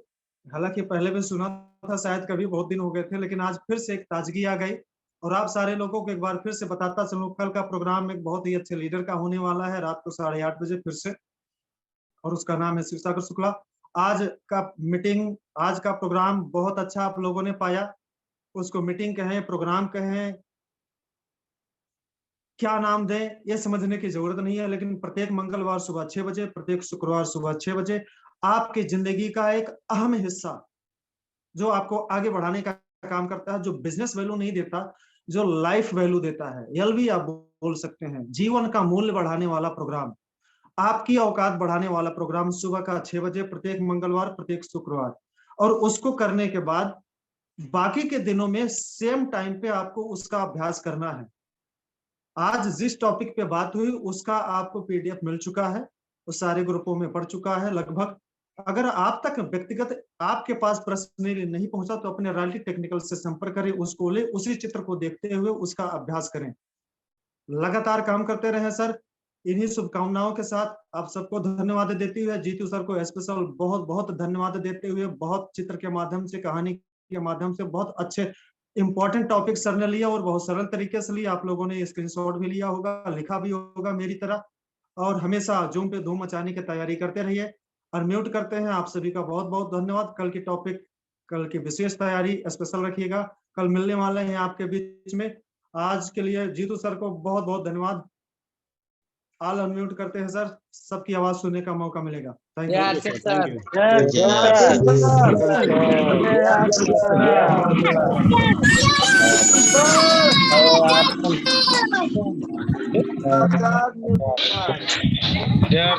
हालांकि पहले भी सुना था शायद, कभी बहुत दिन हो गए थे, लेकिन आज फिर से एक ताजगी आ गई। और आप सारे लोगों को एक बार फिर से बताता चलूं, कल का प्रोग्राम एक बहुत ही अच्छे लीडर का होने वाला है, रात को 8:30 बजे फिर से, और उसका नाम है शिवसागर शुक्ला। आज का मीटिंग, आज का प्रोग्राम बहुत अच्छा आप लोगों ने पाया। उसको मीटिंग कहें, प्रोग्राम कहें, क्या नाम दें ये समझने की जरूरत नहीं है, लेकिन प्रत्येक मंगलवार सुबह 6 बजे, प्रत्येक शुक्रवार सुबह 6 बजे आपकी जिंदगी का एक अहम हिस्सा, जो आपको आगे बढ़ाने का काम करता है, जो बिजनेस वैल्यू नहीं देता, जो लाइफ वैल्यू देता है, एलवी आप बोल सकते हैं, जीवन का मूल्य बढ़ाने वाला प्रोग्राम, आपकी औकात बढ़ाने वाला प्रोग्राम, सुबह का 6 बजे, प्रत्येक मंगलवार, प्रत्येक शुक्रवार। और उसको करने के बाद बाकी के दिनों में सेम टाइम पे आपको उसका अभ्यास करना है। आज जिस टॉपिक पे बात हुई उसका आपको पीडीएफ मिल चुका है, वो सारे ग्रुपों में पढ़ चुका है लगभग। अगर आप तक व्यक्तिगत आपके पास प्रश्न नहीं पहुंचा तो अपने रॉयल्टी टेक्निकल से संपर्क करें, उसको ले, उसी चित्र को देखते हुए उसका अभ्यास करें। लगातार काम करते रहे सर। इन्हीं शुभकामनाओं के साथ आप सबको धन्यवाद देते हुए, जीतू सर को स्पेशल बहुत बहुत धन्यवाद देते हुए, बहुत चित्र के माध्यम से, कहानी के माध्यम से बहुत अच्छे इंपॉर्टेंट टॉपिक सर ने लिया और बहुत सरल तरीके से लिया। आप लोगों ने स्क्रीनशॉट भी लिया होगा, लिखा भी होगा मेरी तरह, और हमेशा जूम पे धूम मचाने की तैयारी करते रहिए। अनम्यूट करते हैं। आप सभी का बहुत बहुत धन्यवाद। कल की टॉपिक, कल की विशेष तैयारी स्पेशल रखिएगा। कल मिलने वाले हैं आपके बीच में। आज के लिए जीतू सर को बहुत बहुत धन्यवाद। ऑल अनम्यूट करते हैं सर, सबकी आवाज सुनने का मौका मिलेगा। Thank you thank you. जय